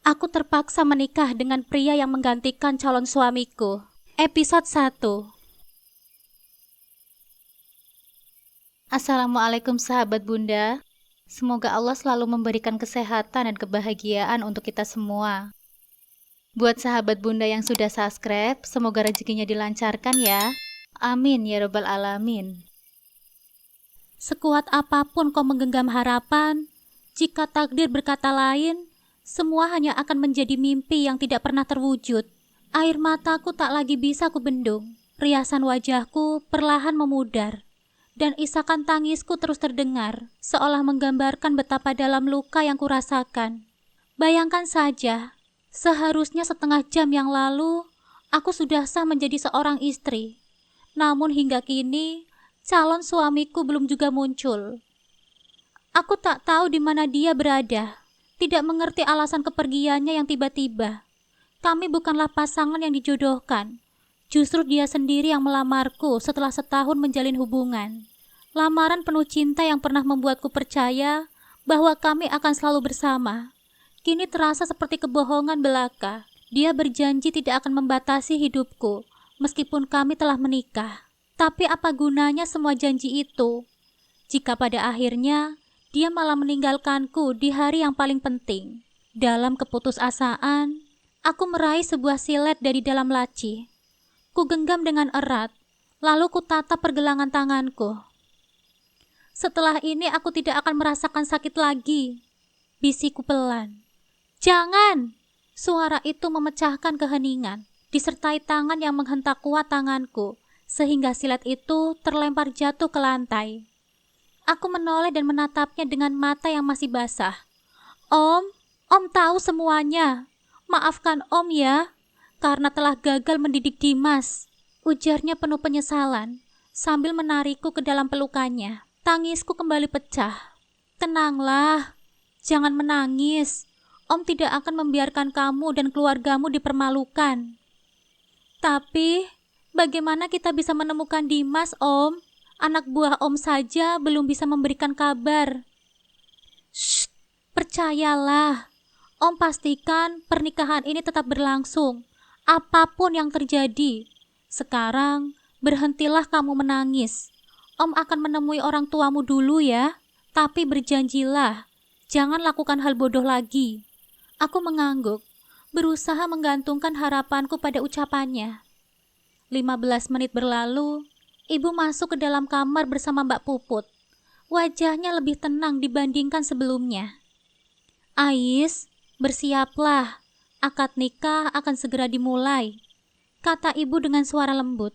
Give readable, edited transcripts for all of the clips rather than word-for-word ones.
Aku terpaksa menikah dengan pria yang menggantikan calon suamiku. Episode 1. Assalamualaikum sahabat Bunda. Semoga Allah selalu memberikan kesehatan dan kebahagiaan untuk kita semua. Buat sahabat Bunda yang sudah subscribe, semoga rezekinya dilancarkan ya. Amin ya robbal alamin. Sekuat apapun kau menggenggam harapan, jika takdir berkata lain, semua hanya akan menjadi mimpi yang tidak pernah terwujud. Air mataku tak lagi bisa kubendung. Riasan wajahku perlahan memudar. Dan isakan tangisku terus terdengar, seolah menggambarkan betapa dalam luka yang kurasakan. Bayangkan saja, seharusnya setengah jam yang lalu, aku sudah sah menjadi seorang istri. Namun hingga kini, calon suamiku belum juga muncul. Aku tak tahu di mana dia berada. Tidak mengerti alasan kepergiannya yang tiba-tiba. Kami bukanlah pasangan yang dijodohkan. Justru dia sendiri yang melamarku setelah setahun menjalin hubungan. Lamaran penuh cinta yang pernah membuatku percaya bahwa kami akan selalu bersama. Kini terasa seperti kebohongan belaka. Dia berjanji tidak akan membatasi hidupku, meskipun kami telah menikah. Tapi apa gunanya semua janji itu, jika pada akhirnya dia malah meninggalkanku di hari yang paling penting? Dalam keputusasaan, aku meraih sebuah silet dari dalam laci. Ku genggam dengan erat, lalu ku tatap pergelangan tanganku. Setelah ini aku tidak akan merasakan sakit lagi, bisikku pelan. Jangan! Suara itu memecahkan keheningan, disertai tangan yang menghentak kuat tanganku, sehingga silet itu terlempar jatuh ke lantai. Aku menoleh dan menatapnya dengan mata yang masih basah. Om tahu semuanya. Maafkan Om ya, karena telah gagal mendidik Dimas, ujarnya penuh penyesalan, sambil menarikku ke dalam pelukannya. Tangisku kembali pecah. Tenanglah, jangan menangis. Om tidak akan membiarkan kamu dan keluargamu dipermalukan. Tapi, bagaimana kita bisa menemukan Dimas, Om? Anak buah Om saja belum bisa memberikan kabar. Shh, percayalah. Om pastikan pernikahan ini tetap berlangsung, apapun yang terjadi. Sekarang, berhentilah kamu menangis. Om akan menemui orang tuamu dulu ya, tapi berjanjilah, jangan lakukan hal bodoh lagi. Aku mengangguk, berusaha menggantungkan harapanku pada ucapannya. 15 menit berlalu, ibu masuk ke dalam kamar bersama Mbak Puput. Wajahnya lebih tenang dibandingkan sebelumnya. Ais, bersiaplah, akad nikah akan segera dimulai, kata ibu dengan suara lembut.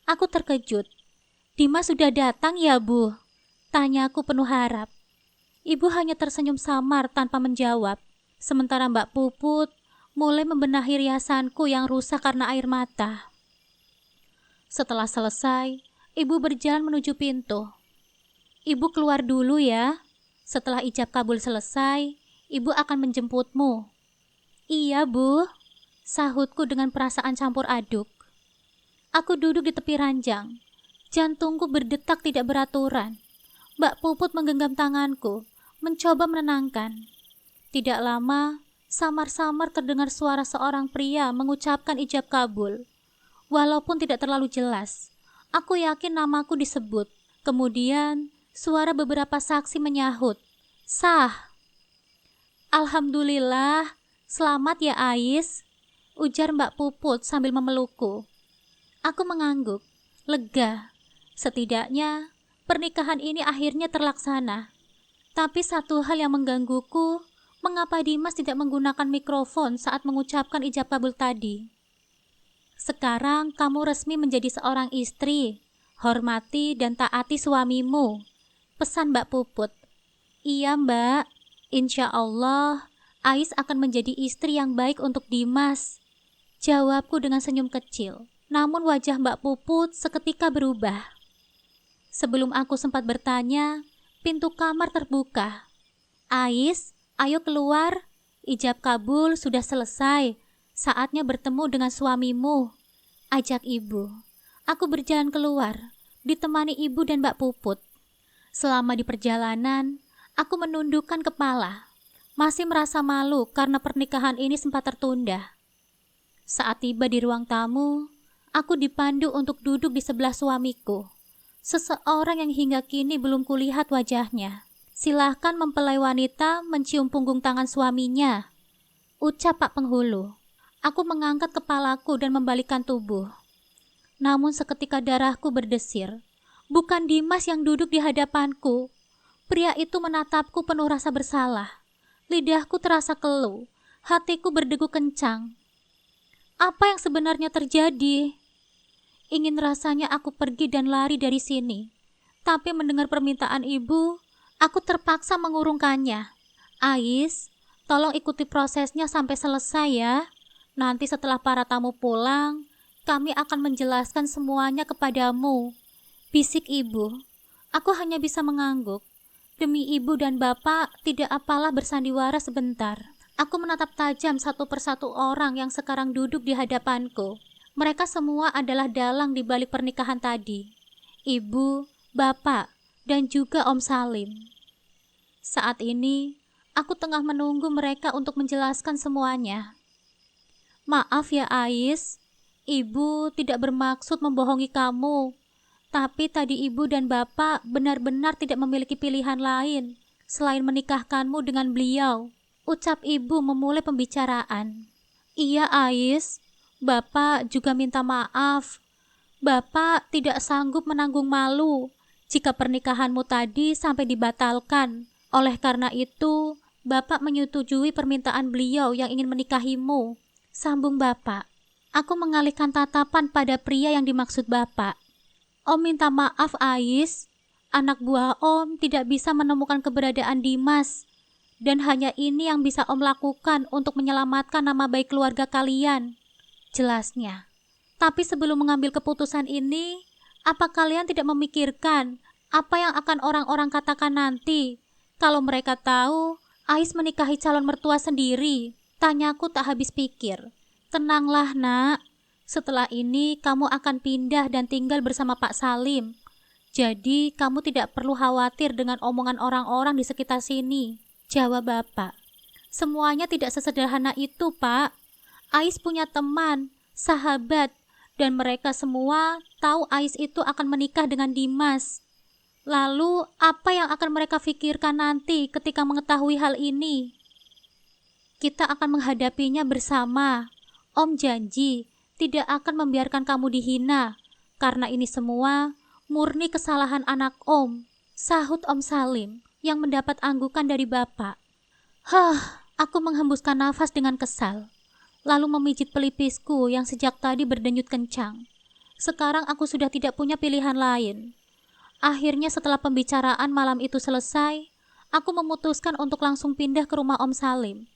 Aku terkejut. Dimas sudah datang ya, Bu? Tanyaku penuh harap. Ibu hanya tersenyum samar tanpa menjawab, sementara Mbak Puput mulai membenahi riasanku yang rusak karena air mata. Setelah selesai, ibu berjalan menuju pintu. Ibu keluar dulu ya. Setelah ijab kabul selesai, ibu akan menjemputmu. Iya, Bu, sahutku dengan perasaan campur aduk. Aku duduk di tepi ranjang. Jantungku berdetak tidak beraturan. Mbak Puput menggenggam tanganku, mencoba menenangkan. Tidak lama, samar-samar terdengar suara seorang pria mengucapkan ijab kabul. Walaupun tidak terlalu jelas, aku yakin namaku disebut. Kemudian, suara beberapa saksi menyahut. Sah. Alhamdulillah, selamat ya Ais, ujar Mbak Puput sambil memelukku. Aku mengangguk, lega. Setidaknya, pernikahan ini akhirnya terlaksana. Tapi satu hal yang menggangguku, mengapa Dimas tidak menggunakan mikrofon saat mengucapkan ijab kabul tadi? Sekarang kamu resmi menjadi seorang istri. Hormati dan taati suamimu, pesan Mbak Puput. Iya Mbak, insya Allah Ais akan menjadi istri yang baik untuk Dimas, jawabku dengan senyum kecil. Namun wajah Mbak Puput seketika berubah. Sebelum aku sempat bertanya, pintu kamar terbuka. Ais, ayo keluar. Ijab kabul sudah selesai. Saatnya bertemu dengan suamimu, ajak ibu. Aku berjalan keluar, ditemani ibu dan Mbak Puput. Selama di perjalanan, aku menundukkan kepala, Masih merasa malu karena pernikahan ini sempat tertunda. Saat tiba di ruang tamu, aku dipandu untuk duduk di sebelah suamiku. Seseorang yang hingga kini belum kulihat wajahnya. Silahkan mempelai wanita mencium punggung tangan suaminya, ucap Pak Penghulu. Aku mengangkat kepalaku dan membalikkan tubuh. Namun seketika darahku berdesir. Bukan Dimas yang duduk di hadapanku. Pria itu menatapku penuh rasa bersalah. Lidahku terasa keluh. Hatiku berdegup kencang. Apa yang sebenarnya terjadi? Ingin rasanya aku pergi dan lari dari sini. Tapi mendengar permintaan ibu, aku terpaksa mengurungkannya. Ais, tolong ikuti prosesnya sampai selesai ya. Nanti setelah para tamu pulang, kami akan menjelaskan semuanya kepadamu. Bisik ibu. Aku hanya bisa mengangguk. Demi ibu dan bapak, tidak apalah bersandiwara sebentar. Aku menatap tajam satu persatu orang yang sekarang duduk di hadapanku. Mereka semua adalah dalang di balik pernikahan tadi. Ibu, bapak, dan juga Om Salim. Saat ini, aku tengah menunggu mereka untuk menjelaskan semuanya. Maaf ya Ais, ibu tidak bermaksud membohongi kamu. Tapi tadi ibu dan bapak benar-benar tidak memiliki pilihan lain selain menikahkanmu dengan beliau, ucap ibu memulai pembicaraan. Iya Ais, bapak juga minta maaf. Bapak tidak sanggup menanggung malu jika pernikahanmu tadi sampai dibatalkan. Oleh karena itu, bapak menyetujui permintaan beliau yang ingin menikahimu, sambung bapak. Aku mengalihkan tatapan pada pria yang dimaksud bapak. Om minta maaf Ais, anak buah Om tidak bisa menemukan keberadaan Dimas. Dan hanya ini yang bisa Om lakukan untuk menyelamatkan nama baik keluarga kalian, jelasnya. Tapi sebelum mengambil keputusan ini, apa kalian tidak memikirkan apa yang akan orang-orang katakan nanti kalau mereka tahu Ais menikahi calon mertua sendiri? Tanyaku tak habis pikir. Tenanglah nak, setelah ini kamu akan pindah dan tinggal bersama Pak Salim. Jadi kamu tidak perlu khawatir dengan omongan orang-orang di sekitar sini, jawab bapak. Semuanya tidak sesederhana itu Pak. Ais punya teman, sahabat, dan mereka semua tahu Ais itu akan menikah dengan Dimas. Lalu apa yang akan mereka pikirkan nanti ketika mengetahui hal ini? Kita akan menghadapinya bersama. Om janji tidak akan membiarkan kamu dihina, karena ini semua murni kesalahan anak Om, sahut Om Salim yang mendapat anggukan dari bapak. Aku menghembuskan nafas dengan kesal, lalu memijit pelipisku yang sejak tadi berdenyut kencang. Sekarang aku sudah tidak punya pilihan lain. Akhirnya setelah pembicaraan malam itu selesai, aku memutuskan untuk langsung pindah ke rumah Om Salim.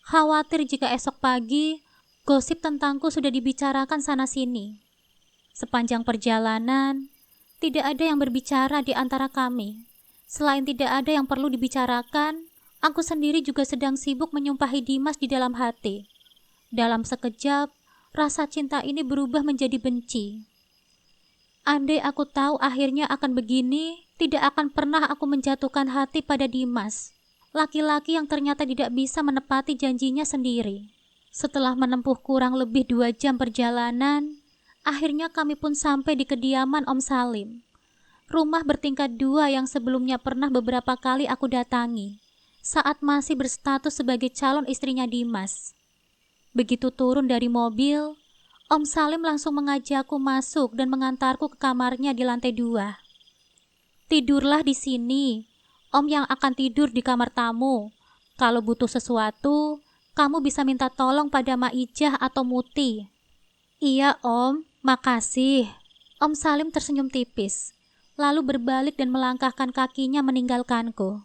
Khawatir jika esok pagi gosip tentangku sudah dibicarakan sana-sini. Sepanjang perjalanan, tidak ada yang berbicara di antara kami. Selain tidak ada yang perlu dibicarakan, aku sendiri juga sedang sibuk menyumpahi Dimas di dalam hati. Dalam sekejap, rasa cinta ini berubah menjadi benci. Andai aku tahu akhirnya akan begini, tidak akan pernah aku menjatuhkan hati pada Dimas, laki-laki yang ternyata tidak bisa menepati janjinya sendiri. Setelah menempuh kurang lebih 2 jam perjalanan, akhirnya kami pun sampai di kediaman Om Salim. Rumah bertingkat 2 yang sebelumnya pernah beberapa kali aku datangi, saat masih berstatus sebagai calon istrinya Dimas. Begitu turun dari mobil, Om Salim langsung mengajakku masuk dan mengantarku ke kamarnya di lantai 2. Tidurlah di sini, Om yang akan tidur di kamar tamu. Kalau butuh sesuatu, kamu bisa minta tolong pada Mak Ijah atau Muti. Iya Om, makasih. Om Salim tersenyum tipis, lalu berbalik dan melangkahkan kakinya meninggalkanku.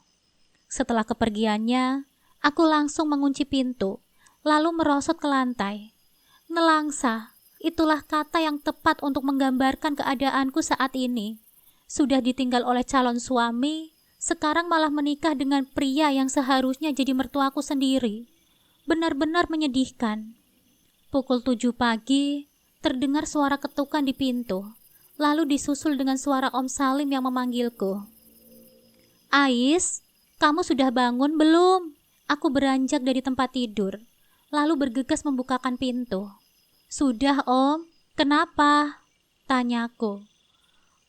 Setelah kepergiannya, aku langsung mengunci pintu, lalu merosot ke lantai. Nelangsa, itulah kata yang tepat untuk menggambarkan keadaanku saat ini. Sudah ditinggal oleh calon suami, sekarang malah menikah dengan pria yang seharusnya jadi mertuaku sendiri. Benar-benar menyedihkan. Pukul 7 pagi, terdengar suara ketukan di pintu, lalu disusul dengan suara Om Salim yang memanggilku. Ais, kamu sudah bangun belum? Aku beranjak dari tempat tidur, lalu bergegas membukakan pintu. "Sudah, Om. Kenapa?" tanyaku.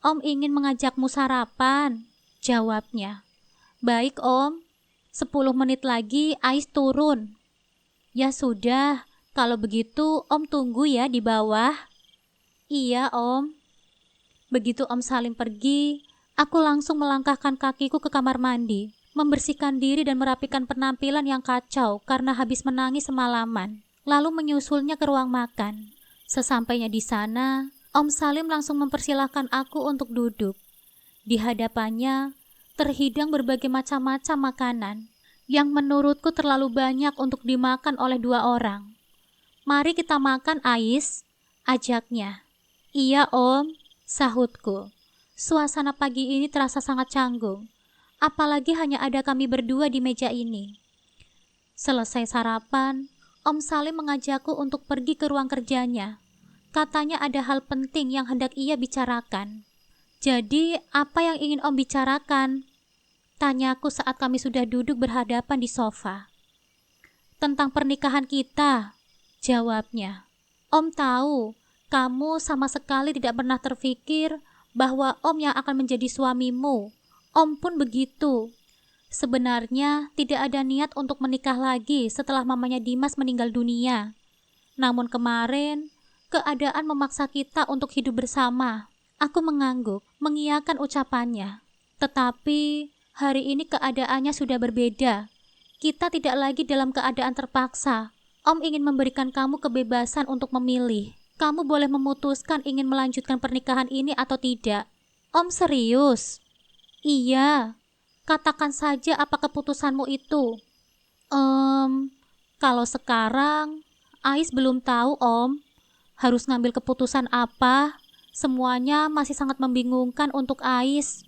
"Om ingin mengajakmu sarapan," jawabnya. "Baik, Om. 10 menit lagi Ais turun." "Ya sudah, kalau begitu Om tunggu ya di bawah." "Iya, Om." Begitu Om Salim pergi, aku langsung melangkahkan kakiku ke kamar mandi, membersihkan diri dan merapikan penampilan yang kacau karena habis menangis semalaman, lalu menyusulnya ke ruang makan. Sesampainya di sana, Om Salim langsung mempersilahkan aku untuk duduk. Di hadapannya, terhidang berbagai macam-macam makanan, yang menurutku terlalu banyak untuk dimakan oleh 2 orang. "Mari kita makan, Ais," ajaknya. "Iya, Om," sahutku. Suasana pagi ini terasa sangat canggung, apalagi hanya ada kami berdua di meja ini. Selesai sarapan, Om Salim mengajakku untuk pergi ke ruang kerjanya. Katanya ada hal penting yang hendak ia bicarakan. "Jadi, apa yang ingin Om bicarakan?" tanyaku saat kami sudah duduk berhadapan di sofa. "Tentang pernikahan kita," jawabnya. "Om tahu, kamu sama sekali tidak pernah terfikir bahwa Om yang akan menjadi suamimu. Om pun begitu. Sebenarnya tidak ada niat untuk menikah lagi setelah mamanya Dimas meninggal dunia. Namun kemarin, keadaan memaksa kita untuk hidup bersama." Aku mengangguk, mengiyakan ucapannya. "Tetapi hari ini keadaannya sudah berbeda. Kita tidak lagi dalam keadaan terpaksa. Om ingin memberikan kamu kebebasan untuk memilih. Kamu boleh memutuskan ingin melanjutkan pernikahan ini atau tidak." "Om serius?" "Iya. Katakan saja apa keputusanmu itu." Kalau sekarang, Ais belum tahu, Om. Harus ngambil keputusan apa? Semuanya masih sangat membingungkan untuk Ais."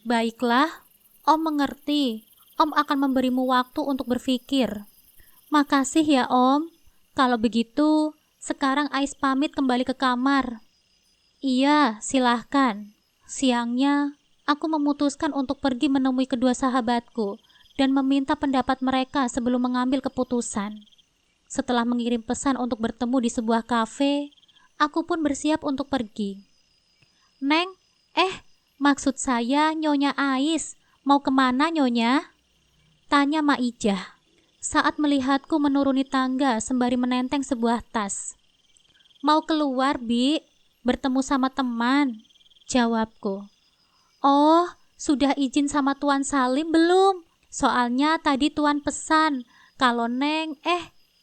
"Baiklah, Om mengerti. Om akan memberimu waktu untuk berpikir." "Makasih ya, Om. Kalau begitu, sekarang Ais pamit kembali ke kamar." "Iya, silahkan." Siangnya, aku memutuskan untuk pergi menemui kedua sahabatku dan meminta pendapat mereka sebelum mengambil keputusan. Setelah mengirim pesan untuk bertemu di sebuah kafe, aku pun bersiap untuk pergi. "Neng, maksud saya Nyonya Ais, mau kemana Nyonya?" tanya Mak Ijah saat melihatku menuruni tangga sembari menenteng sebuah tas. "Mau keluar, Bi, bertemu sama teman," jawabku. "Oh, sudah izin sama Tuan Salim belum? Soalnya tadi Tuan pesan, kalau Neng,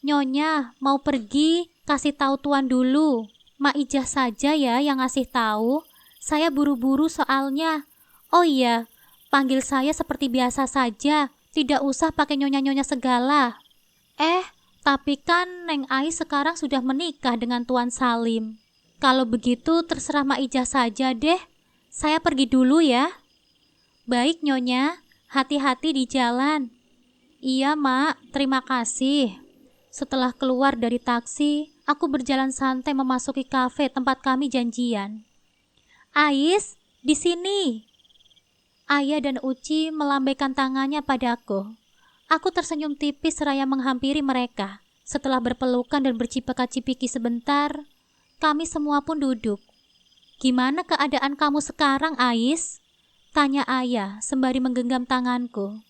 Nyonya mau pergi, kasih tahu Tuan dulu. Mak Ijah saja ya yang ngasih tahu. Saya buru-buru soalnya. Oh iya, panggil saya seperti biasa saja, tidak usah pakai nyonya-nyonya segala." Tapi kan Neng Ais sekarang sudah menikah dengan Tuan Salim. "Kalau begitu terserah Mak Ijah saja deh. Saya pergi dulu ya." "Baik Nyonya, hati-hati di jalan." "Iya Mak, terima kasih." Setelah keluar dari taksi, aku berjalan santai memasuki kafe tempat kami janjian. "Ais, di sini." Ayah dan Uci melambaikan tangannya padaku. Aku tersenyum tipis seraya menghampiri mereka. Setelah berpelukan dan bercipika-cipiki sebentar, kami semua pun duduk. "Gimana keadaan kamu sekarang, Ais?" tanya ayah sembari menggenggam tanganku.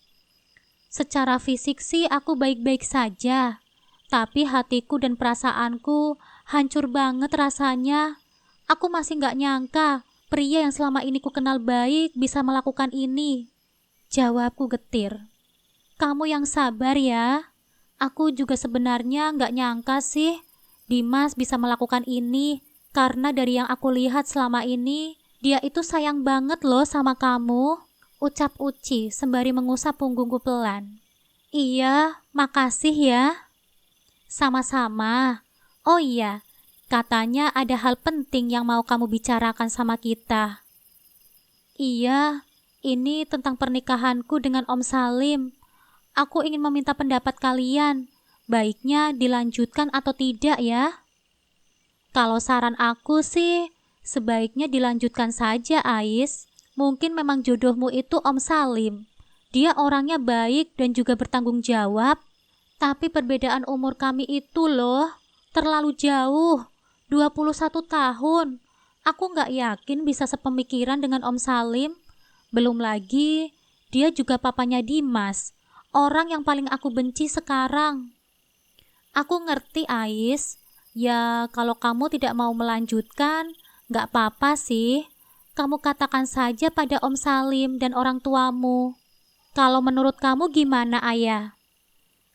"Secara fisik sih aku baik-baik saja. Tapi hatiku dan perasaanku hancur banget rasanya. Aku masih gak nyangka pria yang selama ini ku kenal baik bisa melakukan ini," jawabku getir. "Kamu yang sabar ya. Aku juga sebenarnya gak nyangka sih Dimas bisa melakukan ini, karena dari yang aku lihat selama ini, dia itu sayang banget loh sama kamu," ucap Uci sembari mengusap punggungku pelan. "Iya, makasih ya." "Sama-sama. Oh iya, katanya ada hal penting yang mau kamu bicarakan sama kita." "Iya, ini tentang pernikahanku dengan Om Salim. Aku ingin meminta pendapat kalian. Baiknya dilanjutkan atau tidak ya?" "Kalau saran aku sih, sebaiknya dilanjutkan saja, Ais. Mungkin memang jodohmu itu Om Salim. Dia orangnya baik dan juga bertanggung jawab. Tapi perbedaan umur kami itu loh, terlalu jauh. 21 tahun. Aku nggak yakin bisa sepemikiran dengan Om Salim. Belum lagi, dia juga papanya Dimas, orang yang paling aku benci sekarang. Aku ngerti, Ais. Ya, kalau kamu tidak mau melanjutkan, nggak apa-apa sih. Kamu katakan saja pada Om Salim dan orang tuamu. Kalau menurut kamu gimana, Ayah?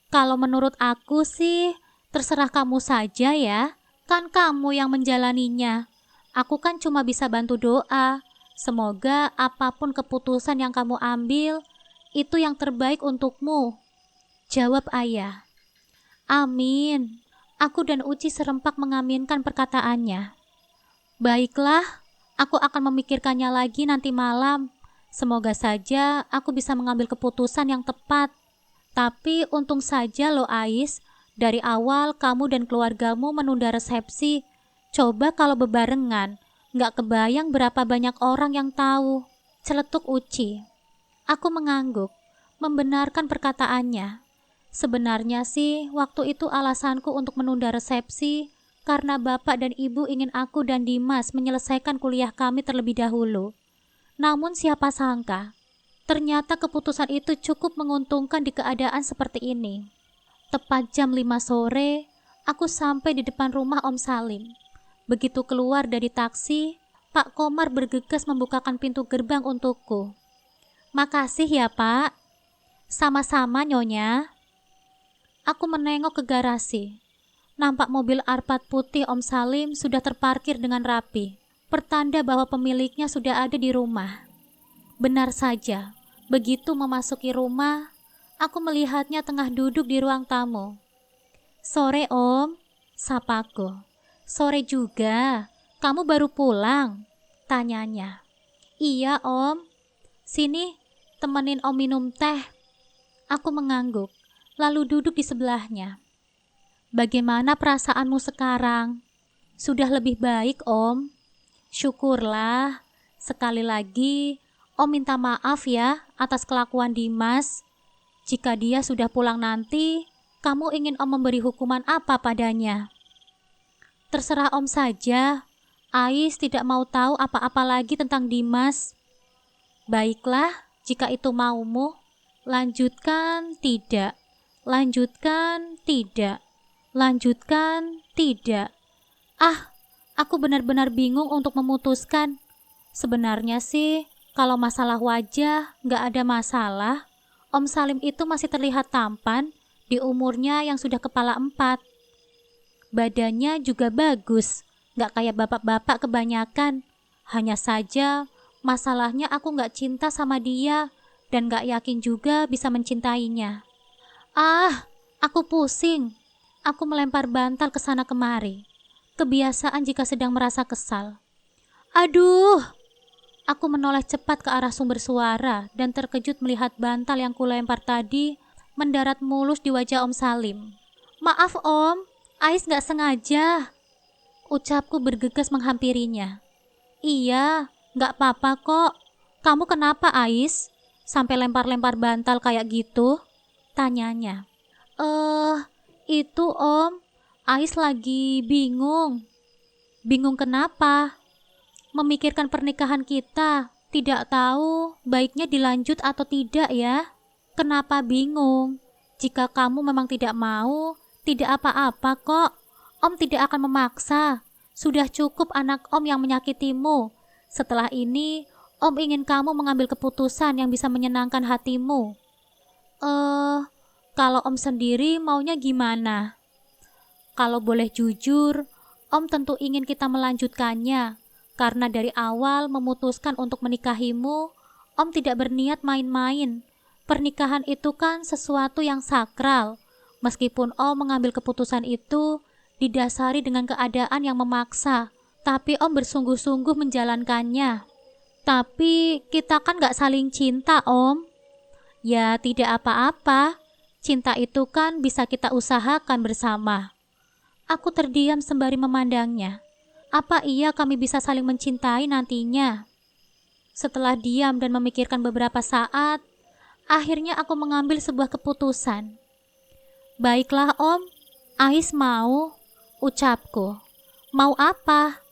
Kalau menurut aku sih, terserah kamu saja ya. Kan kamu yang menjalaninya. Aku kan cuma bisa bantu doa. Semoga apapun keputusan yang kamu ambil, itu yang terbaik untukmu. Jawab Ayah. Amin. Aku dan Uci serempak mengaminkan perkataannya. Baiklah, aku akan memikirkannya lagi nanti malam. Semoga saja aku bisa mengambil keputusan yang tepat. Tapi untung saja loh Ais, dari awal kamu dan keluargamu menunda resepsi. Coba kalau bebarengan, nggak kebayang berapa banyak orang yang tahu. Celetuk Uci. Aku mengangguk, membenarkan perkataannya. Sebenarnya sih, waktu itu alasanku untuk menunda resepsi karena bapak dan ibu ingin aku dan Dimas menyelesaikan kuliah kami terlebih dahulu. Namun siapa sangka, ternyata keputusan itu cukup menguntungkan di keadaan seperti ini. Tepat jam 5 sore, aku sampai di depan rumah Om Salim. Begitu keluar dari taksi, Pak Komar bergegas membukakan pintu gerbang untukku. Makasih ya Pak. Sama-sama Nyonya. Aku menengok ke garasi. Nampak mobil Alphard putih Om Salim sudah terparkir dengan rapi, pertanda bahwa pemiliknya sudah ada di rumah. Benar saja. Begitu memasuki rumah, aku melihatnya tengah duduk di ruang tamu. Sore Om, sapaku. Sore juga, kamu baru pulang? Tanyanya. Iya Om, sini temenin Om minum teh. Aku mengangguk, lalu duduk di sebelahnya. Bagaimana perasaanmu sekarang? Sudah lebih baik Om? Syukurlah, sekali lagi Om minta maaf ya atas kelakuan Dimas. Jika dia sudah pulang nanti, kamu ingin Om memberi hukuman apa padanya? Terserah Om saja. Ais tidak mau tahu apa-apa lagi tentang Dimas. Baiklah, jika itu maumu. Lanjutkan, tidak. Lanjutkan, tidak. Lanjutkan, tidak. Aku benar-benar bingung untuk memutuskan. Sebenarnya sih, kalau masalah wajah, nggak ada masalah. Om Salim itu masih terlihat tampan di umurnya yang sudah kepala 4. Badannya juga bagus, nggak kayak bapak-bapak kebanyakan. Hanya saja, masalahnya aku nggak cinta sama dia dan nggak yakin juga bisa mencintainya. Aku pusing. Aku melempar bantal ke sana kemari. Kebiasaan jika sedang merasa kesal. Aduh! Aku menoleh cepat ke arah sumber suara dan terkejut melihat bantal yang kulempar tadi mendarat mulus di wajah Om Salim. Maaf Om, Ais gak sengaja. Ucapku bergegas menghampirinya. Iya, gak apa-apa kok. Kamu kenapa Ais? Sampai lempar-lempar bantal kayak gitu? Tanyanya. Itu Om, Ais lagi bingung. Bingung kenapa? Memikirkan pernikahan kita, tidak tahu baiknya dilanjut atau tidak ya. Kenapa bingung? Jika kamu memang tidak mau, tidak apa-apa kok. Om tidak akan memaksa. Sudah cukup anak Om yang menyakitimu. Setelah ini, Om ingin kamu mengambil keputusan yang bisa menyenangkan hatimu. Kalau Om sendiri maunya gimana? Kalau boleh jujur, Om tentu ingin kita melanjutkannya. Karena dari awal memutuskan untuk menikahimu, Om tidak berniat main-main. Pernikahan itu kan sesuatu yang sakral. Meskipun Om mengambil keputusan itu didasari dengan keadaan yang memaksa, tapi Om bersungguh-sungguh menjalankannya. Tapi kita kan gak saling cinta Om. Ya tidak apa-apa, cinta itu kan bisa kita usahakan bersama. Aku terdiam sembari memandangnya. Apa iya kami bisa saling mencintai nantinya? Setelah diam dan memikirkan beberapa saat, Akhirnya aku mengambil sebuah keputusan. Baiklah Om, Ais mau, ucapku. Mau apa?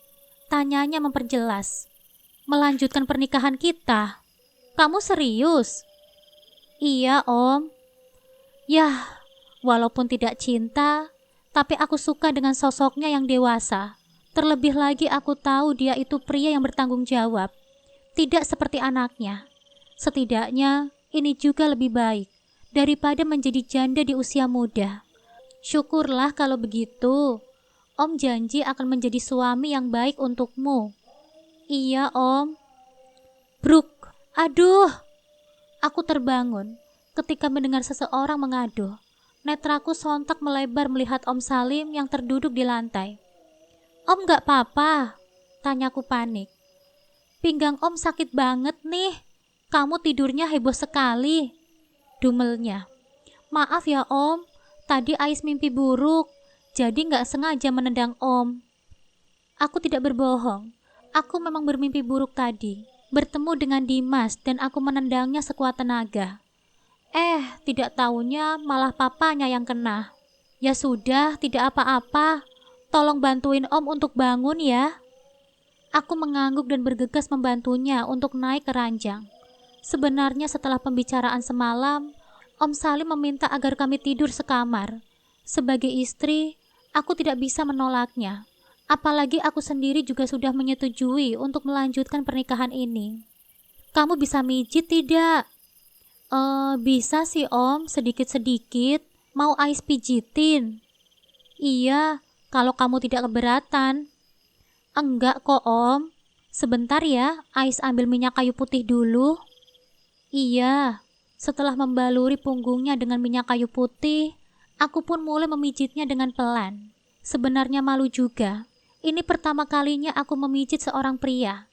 Tanyanya memperjelas. Melanjutkan pernikahan kita. Kamu serius? Iya Om. Yah, walaupun tidak cinta, tapi aku suka dengan sosoknya yang dewasa. Terlebih lagi aku tahu dia itu pria yang bertanggung jawab. Tidak seperti anaknya. Setidaknya ini juga lebih baik daripada menjadi janda di usia muda. Syukurlah kalau begitu. Om janji akan menjadi suami yang baik untukmu. Iya Om. Bruk, aduh. Aku terbangun ketika mendengar seseorang mengadu. Netraku sontak melebar melihat Om Salim yang terduduk di lantai. Om gak apa-apa? Tanyaku panik. Pinggang Om sakit banget nih. Kamu tidurnya heboh sekali. Dumelnya. Maaf ya Om, tadi Ais mimpi buruk, jadi gak sengaja menendang Om. Aku tidak berbohong, aku memang bermimpi buruk tadi, bertemu dengan Dimas dan aku menendangnya sekuat tenaga. Tidak taunya malah papanya yang kena. Ya sudah, tidak apa-apa, tolong bantuin Om untuk bangun ya. Aku mengangguk dan bergegas membantunya untuk naik ke ranjang. Sebenarnya setelah pembicaraan semalam, Om Salim meminta agar kami tidur sekamar. Sebagai istri, aku tidak bisa menolaknya. Apalagi aku sendiri juga sudah menyetujui untuk melanjutkan pernikahan ini. Kamu bisa mijit tidak? Bisa sih Om, sedikit-sedikit. Mau Ais pijitin? Iya, kalau kamu tidak keberatan. Enggak kok Om. Sebentar ya, Ais ambil minyak kayu putih dulu. Iya. Setelah membaluri punggungnya dengan minyak kayu putih, aku pun mulai memijitnya dengan pelan. Sebenarnya malu juga. Ini pertama kalinya aku memijit seorang pria.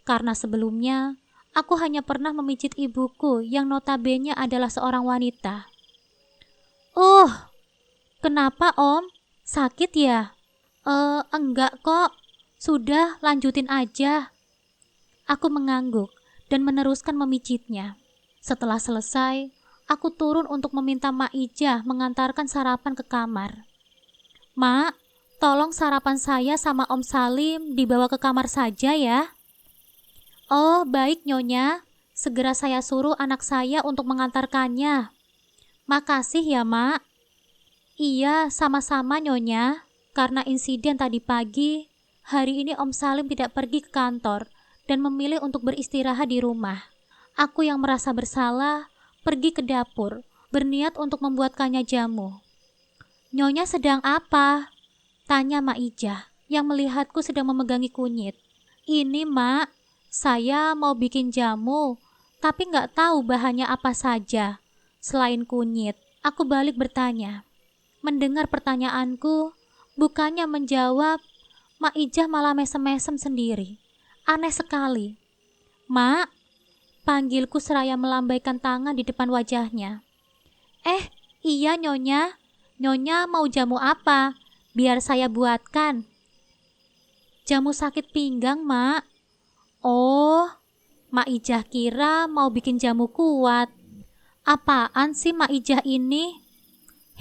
Karena sebelumnya, aku hanya pernah memijit ibuku yang notabene adalah seorang wanita. Kenapa Om? Sakit ya? Enggak kok. Sudah, lanjutin aja. Aku mengangguk dan meneruskan memijitnya. Setelah selesai, aku turun untuk meminta Mak Ijah mengantarkan sarapan ke kamar. Mak, tolong sarapan saya sama Om Salim dibawa ke kamar saja ya. Oh, baik Nyonya. Segera saya suruh anak saya untuk mengantarkannya. Makasih ya Mak. Iya, sama-sama Nyonya. Karena insiden tadi pagi, hari ini Om Salim tidak pergi ke kantor dan memilih untuk beristirahat di rumah. Aku yang merasa bersalah, pergi ke dapur, berniat untuk membuatkannya jamu. Nyonya sedang apa? Tanya Mak Ijah, yang melihatku sedang memegangi kunyit. Ini Mak, saya mau bikin jamu, tapi nggak tahu bahannya apa saja. Selain kunyit, aku balik bertanya. Mendengar pertanyaanku, bukannya menjawab, Mak Ijah malah mesem-mesem sendiri. Aneh sekali. Mak, panggilku seraya melambaikan tangan di depan wajahnya. Iya Nyonya. Nyonya mau jamu apa? Biar saya buatkan. Jamu sakit pinggang, Mak. Oh, Mak Ijah kira mau bikin jamu kuat. Apaan sih Mak Ijah ini?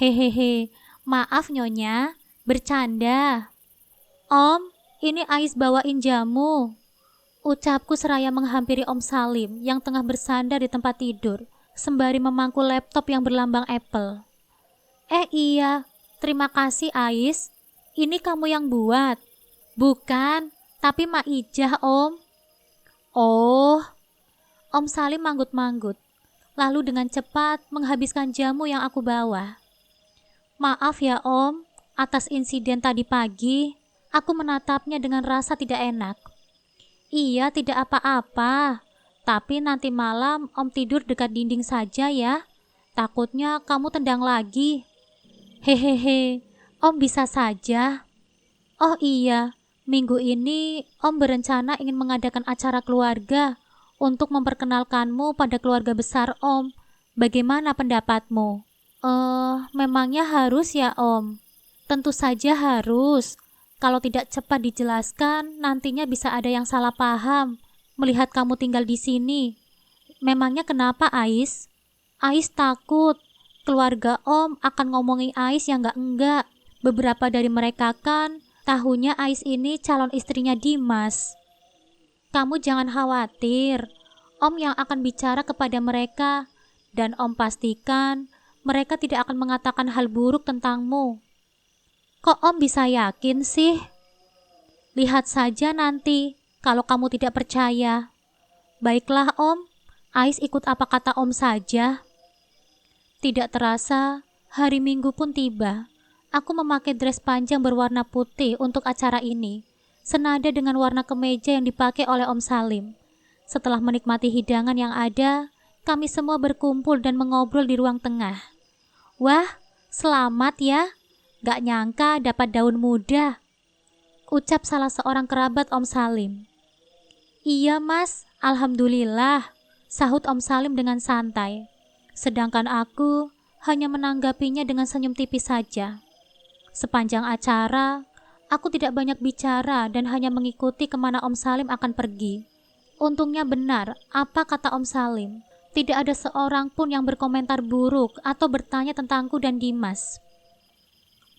Hehehe, maaf Nyonya, bercanda. Om, ini Ais bawain jamu. Ucapku seraya menghampiri Om Salim yang tengah bersandar di tempat tidur, sembari memangku laptop yang berlambang Apple. Iya, terima kasih Ais. Ini kamu yang buat? Bukan, tapi Mak Ijah Om. Oh, Om Salim manggut-manggut, lalu dengan cepat menghabiskan jamu yang aku bawa. Maaf ya Om, atas insiden tadi pagi, aku menatapnya dengan rasa tidak enak. Iya, tidak apa-apa. Tapi nanti malam Om tidur dekat dinding saja ya. Takutnya kamu tendang lagi. Hehehe, Om bisa saja. Oh iya, minggu ini Om berencana ingin mengadakan acara keluarga untuk memperkenalkanmu pada keluarga besar Om. Bagaimana pendapatmu? Memangnya harus ya Om? Tentu saja harus. Kalau tidak cepat dijelaskan, nantinya bisa ada yang salah paham melihat kamu tinggal di sini. Memangnya kenapa, Ais? Ais takut keluarga Om akan ngomongi Ais yang enggak. Beberapa dari mereka kan tahunya Ais ini calon istrinya Dimas. Kamu jangan khawatir, Om yang akan bicara kepada mereka, dan Om pastikan mereka tidak akan mengatakan hal buruk tentangmu. Kok Om bisa yakin sih? Lihat saja nanti kalau kamu tidak percaya. Baiklah Om, Ais ikut apa kata Om saja. Tidak terasa, hari Minggu pun tiba. Aku memakai dress panjang berwarna putih untuk acara ini, senada dengan warna kemeja yang dipakai oleh Om Salim. Setelah menikmati hidangan yang ada, kami semua berkumpul dan mengobrol di ruang tengah. Wah, selamat ya. Gak nyangka dapat daun muda, ucap salah seorang kerabat Om Salim. Iya mas, alhamdulillah, sahut Om Salim dengan santai. Sedangkan aku hanya menanggapinya dengan senyum tipis saja. Sepanjang acara, aku tidak banyak bicara dan hanya mengikuti kemana Om Salim akan pergi. Untungnya benar, apa kata Om Salim. Tidak ada seorang pun yang berkomentar buruk atau bertanya tentangku dan Dimas.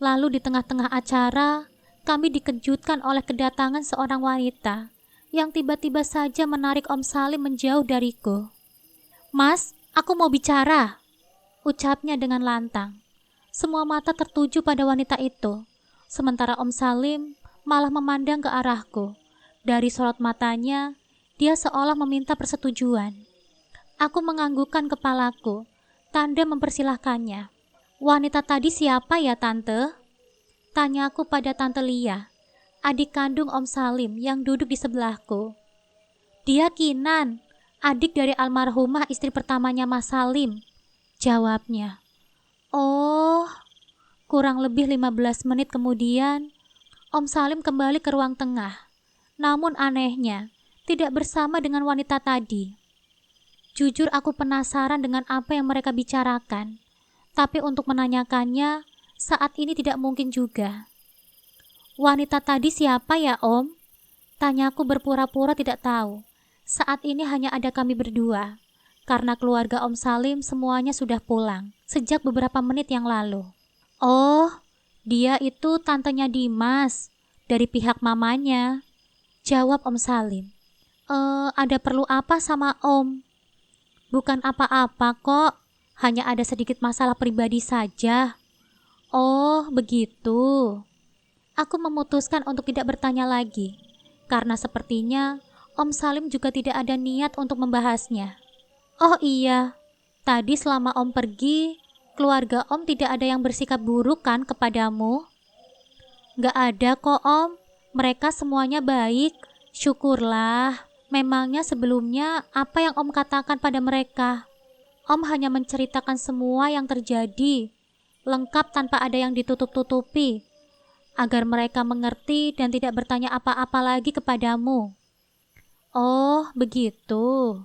Lalu di tengah-tengah acara, kami dikejutkan oleh kedatangan seorang wanita yang tiba-tiba saja menarik Om Salim menjauh dariku. Mas, aku mau bicara, ucapnya dengan lantang. Semua mata tertuju pada wanita itu, sementara Om Salim malah memandang ke arahku. Dari sorot matanya, dia seolah meminta persetujuan. Aku menganggukkan kepalaku, tanda mempersilahkannya. Wanita tadi siapa ya tante? Tanyaku pada Tante Lia, adik kandung Om Salim yang duduk di sebelahku. Dia Kinan, adik dari almarhumah istri pertamanya Mas Salim, jawabnya. Oh, kurang lebih 15 menit kemudian, Om Salim kembali ke ruang tengah. Namun anehnya, tidak bersama dengan wanita tadi. Jujur aku penasaran dengan apa yang mereka bicarakan, tapi untuk menanyakannya, saat ini tidak mungkin juga. Wanita tadi siapa ya Om? Tanyaku berpura-pura tidak tahu. Saat ini hanya ada kami berdua, karena keluarga Om Salim semuanya sudah pulang sejak beberapa menit yang lalu. Oh, dia itu tantenya Dimas, dari pihak mamanya, jawab Om Salim. Ada perlu apa sama Om? Bukan apa-apa kok, hanya ada sedikit masalah pribadi saja. Oh, begitu. Aku memutuskan untuk tidak bertanya lagi, karena sepertinya Om Salim juga tidak ada niat untuk membahasnya. Oh iya, tadi selama Om pergi, keluarga Om tidak ada yang bersikap buruk kan kepadamu? Gak ada kok Om, mereka semuanya baik, syukurlah. Memangnya sebelumnya apa yang Om katakan pada mereka? Om hanya menceritakan semua yang terjadi, lengkap tanpa ada yang ditutup-tutupi, agar mereka mengerti dan tidak bertanya apa-apa lagi kepadamu. Oh, begitu.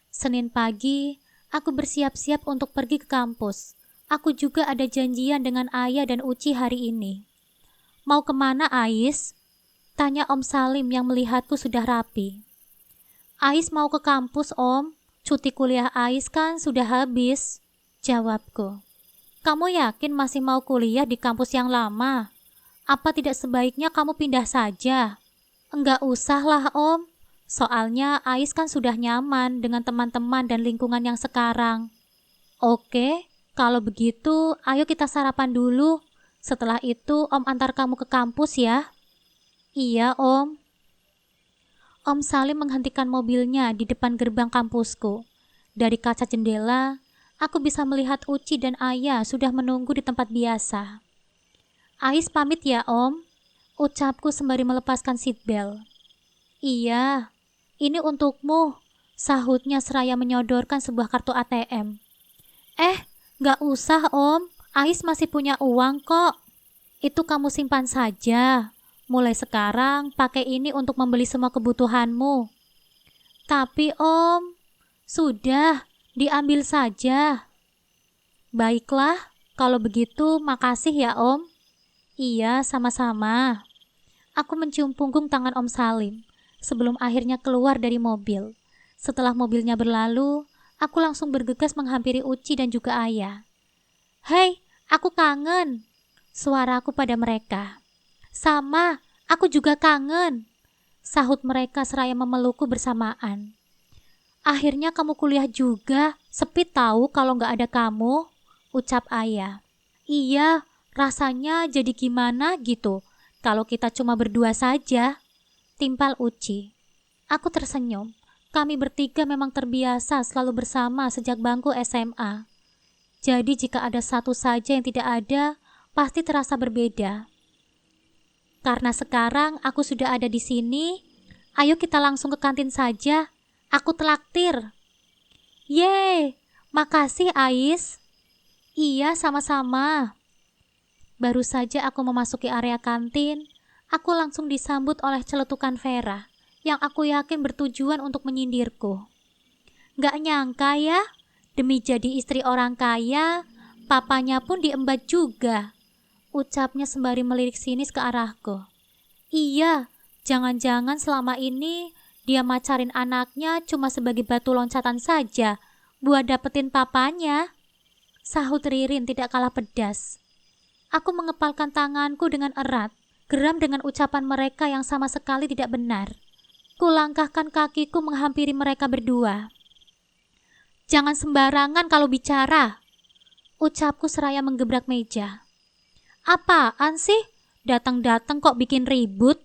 Senin pagi, aku bersiap-siap untuk pergi ke kampus. Aku juga ada janjian dengan Ayah dan Uci hari ini. Mau kemana, Ais? Tanya Om Salim yang melihatku sudah rapi. Ais mau ke kampus, Om. Cuti kuliah Ais kan sudah habis, jawabku. Kamu yakin masih mau kuliah di kampus yang lama? Apa tidak sebaiknya kamu pindah saja? Enggak usah lah Om, soalnya Ais kan sudah nyaman dengan teman-teman dan lingkungan yang sekarang. Oke, kalau begitu ayo kita sarapan dulu. Setelah itu Om antar kamu ke kampus ya. Iya Om. Om Salim menghentikan mobilnya di depan gerbang kampusku. Dari kaca jendela, aku bisa melihat Uci dan Ayah sudah menunggu di tempat biasa. Ais pamit ya Om, ucapku sembari melepaskan seatbelt. Iya, ini untukmu, sahutnya seraya menyodorkan sebuah kartu ATM. Gak usah Om, Ais masih punya uang kok. Itu kamu simpan saja. Mulai sekarang pakai ini untuk membeli semua kebutuhanmu. Tapi Om, sudah, diambil saja. Baiklah, kalau begitu makasih ya Om. Iya, sama-sama. Aku mencium punggung tangan Om Salim sebelum akhirnya keluar dari mobil. Setelah mobilnya berlalu, Aku langsung bergegas menghampiri Uci dan juga ayah. Hei, aku kangen. Suaraku pada mereka. Sama, aku juga kangen. Sahut mereka seraya memelukku bersamaan. Akhirnya kamu kuliah juga, sepi tahu kalau nggak ada kamu, ucap ayah. Iya, rasanya jadi gimana gitu, kalau kita cuma berdua saja, timpal Uci. Aku tersenyum. Kami bertiga memang terbiasa selalu bersama sejak bangku SMA. Jadi jika ada satu saja yang tidak ada, pasti terasa berbeda. Karena sekarang aku sudah ada di sini, ayo kita langsung ke kantin saja. Aku traktir. Yeay, makasih Ais. Iya, sama-sama. Baru saja aku memasuki area kantin, aku langsung disambut oleh celetukan Vera yang aku yakin bertujuan untuk menyindirku. Gak nyangka ya, demi jadi istri orang kaya, papanya pun diembat juga, ucapnya sembari melirik sinis ke arahku. Iya, jangan-jangan selama ini dia macarin anaknya cuma sebagai batu loncatan saja buat dapetin papanya, sahut Ririn tidak kalah pedas. Aku mengepalkan tanganku dengan erat, geram dengan ucapan mereka yang sama sekali tidak benar. Kulangkahkan kakiku menghampiri mereka berdua. Jangan sembarangan kalau bicara, ucapku seraya menggebrak meja. Apaan sih? Datang-datang kok bikin ribut?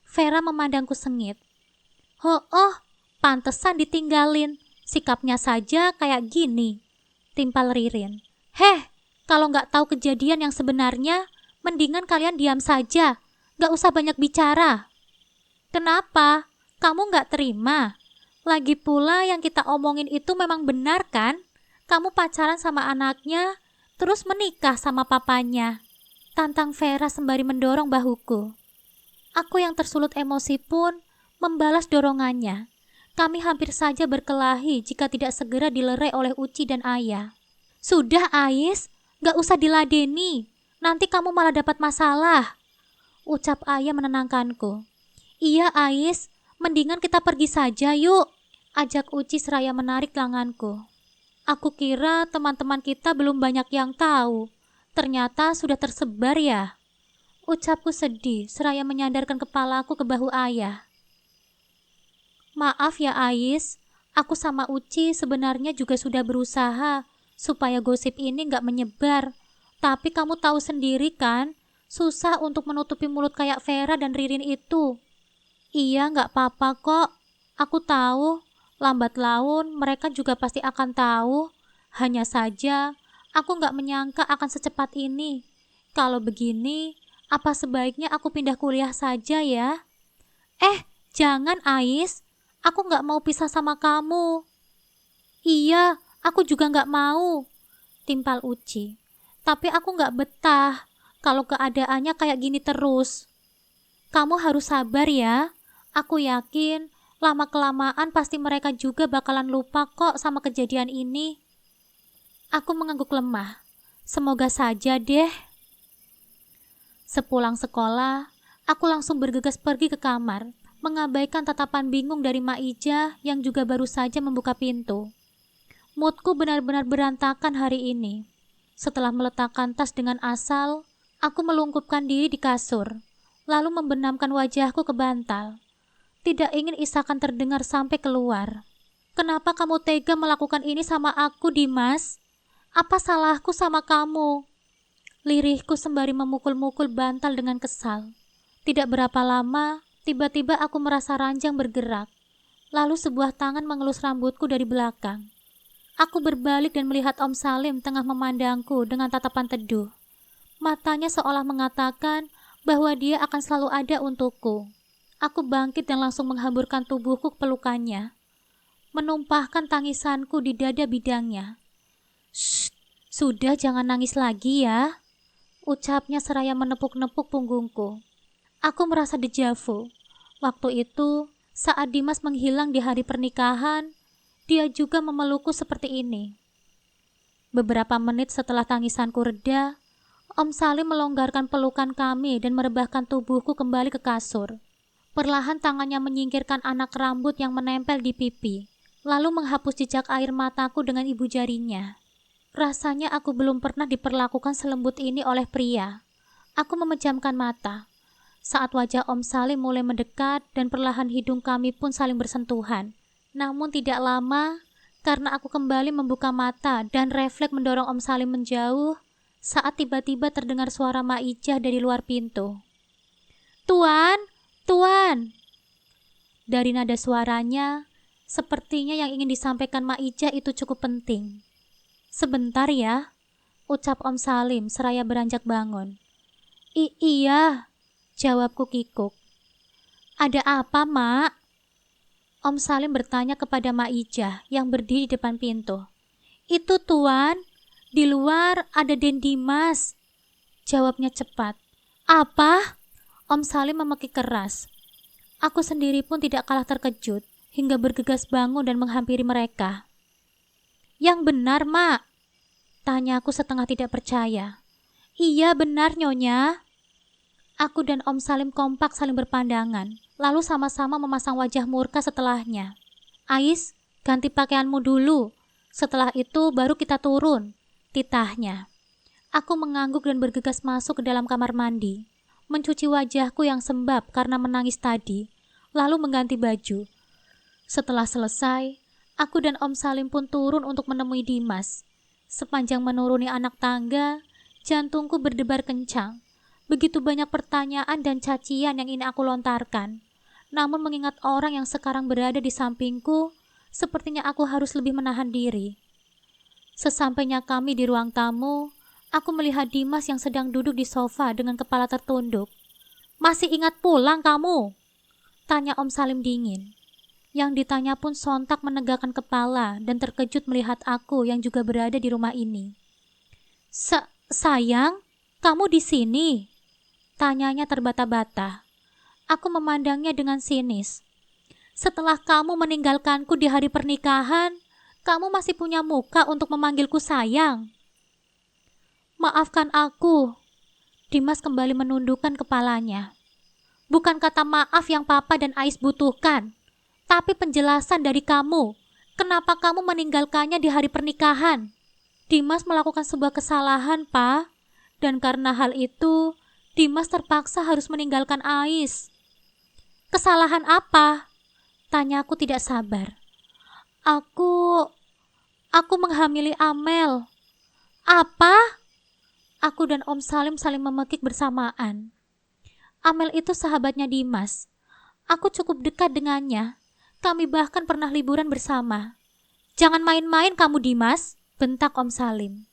Vera memandangku sengit. Oh, pantesan ditinggalin. Sikapnya saja kayak gini, timpal Ririn. Heh, kalau nggak tahu kejadian yang sebenarnya, mendingan kalian diam saja. Nggak usah banyak bicara. Kenapa? Kamu nggak terima? Lagi pula yang kita omongin itu memang benar kan? Kamu pacaran sama anaknya, terus menikah sama papanya. Tantang Vera sembari mendorong bahuku. Aku yang tersulut emosi pun membalas dorongannya. Kami hampir saja berkelahi jika tidak segera dilerai oleh Uci dan ayah. Sudah Ais, gak usah diladeni. Nanti kamu malah dapat masalah, ucap ayah menenangkanku. Iya Ais, mendingan kita pergi saja yuk, ajak Uci seraya menarik lenganku. Aku kira teman-teman kita belum banyak yang tahu. Ternyata sudah tersebar ya, ucapku sedih seraya menyandarkan kepalaku ke bahu ayah. Maaf ya Ais, aku sama Uci sebenarnya juga sudah berusaha supaya gosip ini gak menyebar. Tapi kamu tahu sendiri kan, susah untuk menutupi mulut kayak Vera dan Ririn itu. Iya gak apa-apa kok, aku tahu, lambat laun mereka juga pasti akan tahu. Hanya saja, aku gak menyangka akan secepat ini. Kalau begini, apa sebaiknya aku pindah kuliah saja ya? Jangan Ais, aku gak mau pisah sama kamu. Iya, aku juga gak mau, timpal Uci. Tapi aku gak betah kalau keadaannya kayak gini terus. Kamu harus sabar ya. Aku yakin lama-kelamaan pasti mereka juga bakalan lupa kok sama kejadian ini. Aku mengangguk lemah. Semoga saja deh. Sepulang sekolah, aku langsung bergegas pergi ke kamar, mengabaikan tatapan bingung dari Mak Ija yang juga baru saja membuka pintu. Moodku benar-benar berantakan hari ini. Setelah meletakkan tas dengan asal, aku melungkupkan diri di kasur, lalu membenamkan wajahku ke bantal. Tidak ingin isakan terdengar sampai keluar. Kenapa kamu tega melakukan ini sama aku, Dimas? Apa salahku sama kamu? Lirihku sembari memukul-mukul bantal dengan kesal. Tidak berapa lama, tiba-tiba aku merasa ranjang bergerak. Lalu sebuah tangan mengelus rambutku dari belakang. Aku berbalik dan melihat Om Salim tengah memandangku dengan tatapan teduh. Matanya seolah mengatakan bahwa dia akan selalu ada untukku. Aku bangkit dan langsung menghamburkan tubuhku ke pelukannya, menumpahkan tangisanku di dada bidangnya. Shh, sudah jangan nangis lagi ya, ucapnya seraya menepuk-nepuk punggungku. Aku merasa dejavu. Waktu itu, saat Dimas menghilang di hari pernikahan, dia juga memelukku seperti ini. Beberapa menit setelah tangisanku reda, Om Salim melonggarkan pelukan kami dan merebahkan tubuhku kembali ke kasur. Perlahan tangannya menyingkirkan anak rambut yang menempel di pipi, lalu menghapus jejak air mataku dengan ibu jarinya. Rasanya aku belum pernah diperlakukan selembut ini oleh pria. Aku memejamkan mata saat wajah Om Salim mulai mendekat dan perlahan hidung kami pun saling bersentuhan. Namun tidak lama, karena aku kembali membuka mata dan refleks mendorong Om Salim menjauh saat tiba-tiba terdengar suara Maijah dari luar pintu. "Tuan, Tuan!" Dari nada suaranya, sepertinya yang ingin disampaikan Maijah itu cukup penting. "Sebentar ya," ucap Om Salim seraya beranjak bangun. Iya," jawabku kikuk. "Ada apa, Mak?" Om Salim bertanya kepada Maijah yang berdiri di depan pintu. "Itu Tuan, di luar ada Den Dimas," jawabnya cepat. "Apa?" Om Salim memekik keras. Aku sendiri pun tidak kalah terkejut hingga bergegas bangun dan menghampiri mereka. "Yang benar, Mak?" tanya aku setengah tidak percaya. "Iya benar, Nyonya." Aku dan Om Salim kompak saling berpandangan, lalu sama-sama memasang wajah murka setelahnya. "Ais, ganti pakaianmu dulu. Setelah itu baru kita turun," titahnya. Aku mengangguk dan bergegas masuk ke dalam kamar mandi, mencuci wajahku yang sembab karena menangis tadi, lalu mengganti baju. Setelah selesai, aku dan Om Salim pun turun untuk menemui Dimas. Sepanjang menuruni anak tangga, jantungku berdebar kencang. Begitu banyak pertanyaan dan cacian yang ingin aku lontarkan. Namun mengingat orang yang sekarang berada di sampingku, sepertinya aku harus lebih menahan diri. Sesampainya kami di ruang tamu, aku melihat Dimas yang sedang duduk di sofa dengan kepala tertunduk. "Masih ingat pulang kamu?" tanya Om Salim dingin. Yang ditanya pun sontak menegakkan kepala dan terkejut melihat aku yang juga berada di rumah ini. Sayang, kamu di sini?" tanyanya terbata-bata. Aku memandangnya dengan sinis. "Setelah kamu meninggalkanku di hari pernikahan, kamu masih punya muka untuk memanggilku sayang?" "Maafkan aku." Dimas kembali menundukkan kepalanya. "Bukan kata maaf yang Papa dan Ais butuhkan, tapi penjelasan dari kamu. Kenapa kamu meninggalkannya di hari pernikahan?" "Dimas melakukan sebuah kesalahan, Pa. Dan karena hal itu, Dimas terpaksa harus meninggalkan Ais." "Kesalahan apa?" tanyaku tidak sabar. Aku menghamili Amel." "Apa?" Aku dan Om Salim saling memekik bersamaan. Amel itu sahabatnya Dimas. Aku cukup dekat dengannya. Kami bahkan pernah liburan bersama. "Jangan main-main kamu, Dimas," bentak Om Salim.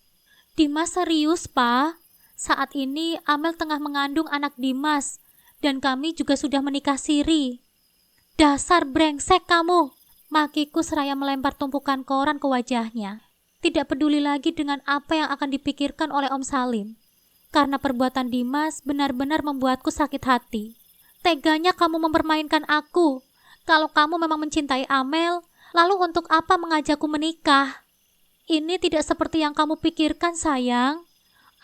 "Dimas serius, Pa. Saat ini Amel tengah mengandung anak Dimas, dan kami juga sudah menikah siri." "Dasar brengsek kamu," makiku seraya melempar tumpukan koran ke wajahnya. Tidak peduli lagi dengan apa yang akan dipikirkan oleh Om Salim, karena perbuatan Dimas benar-benar membuatku sakit hati. "Teganya kamu mempermainkan aku. Kalau kamu memang mencintai Amel, lalu untuk apa mengajakku menikah? Ini tidak seperti yang kamu pikirkan, sayang.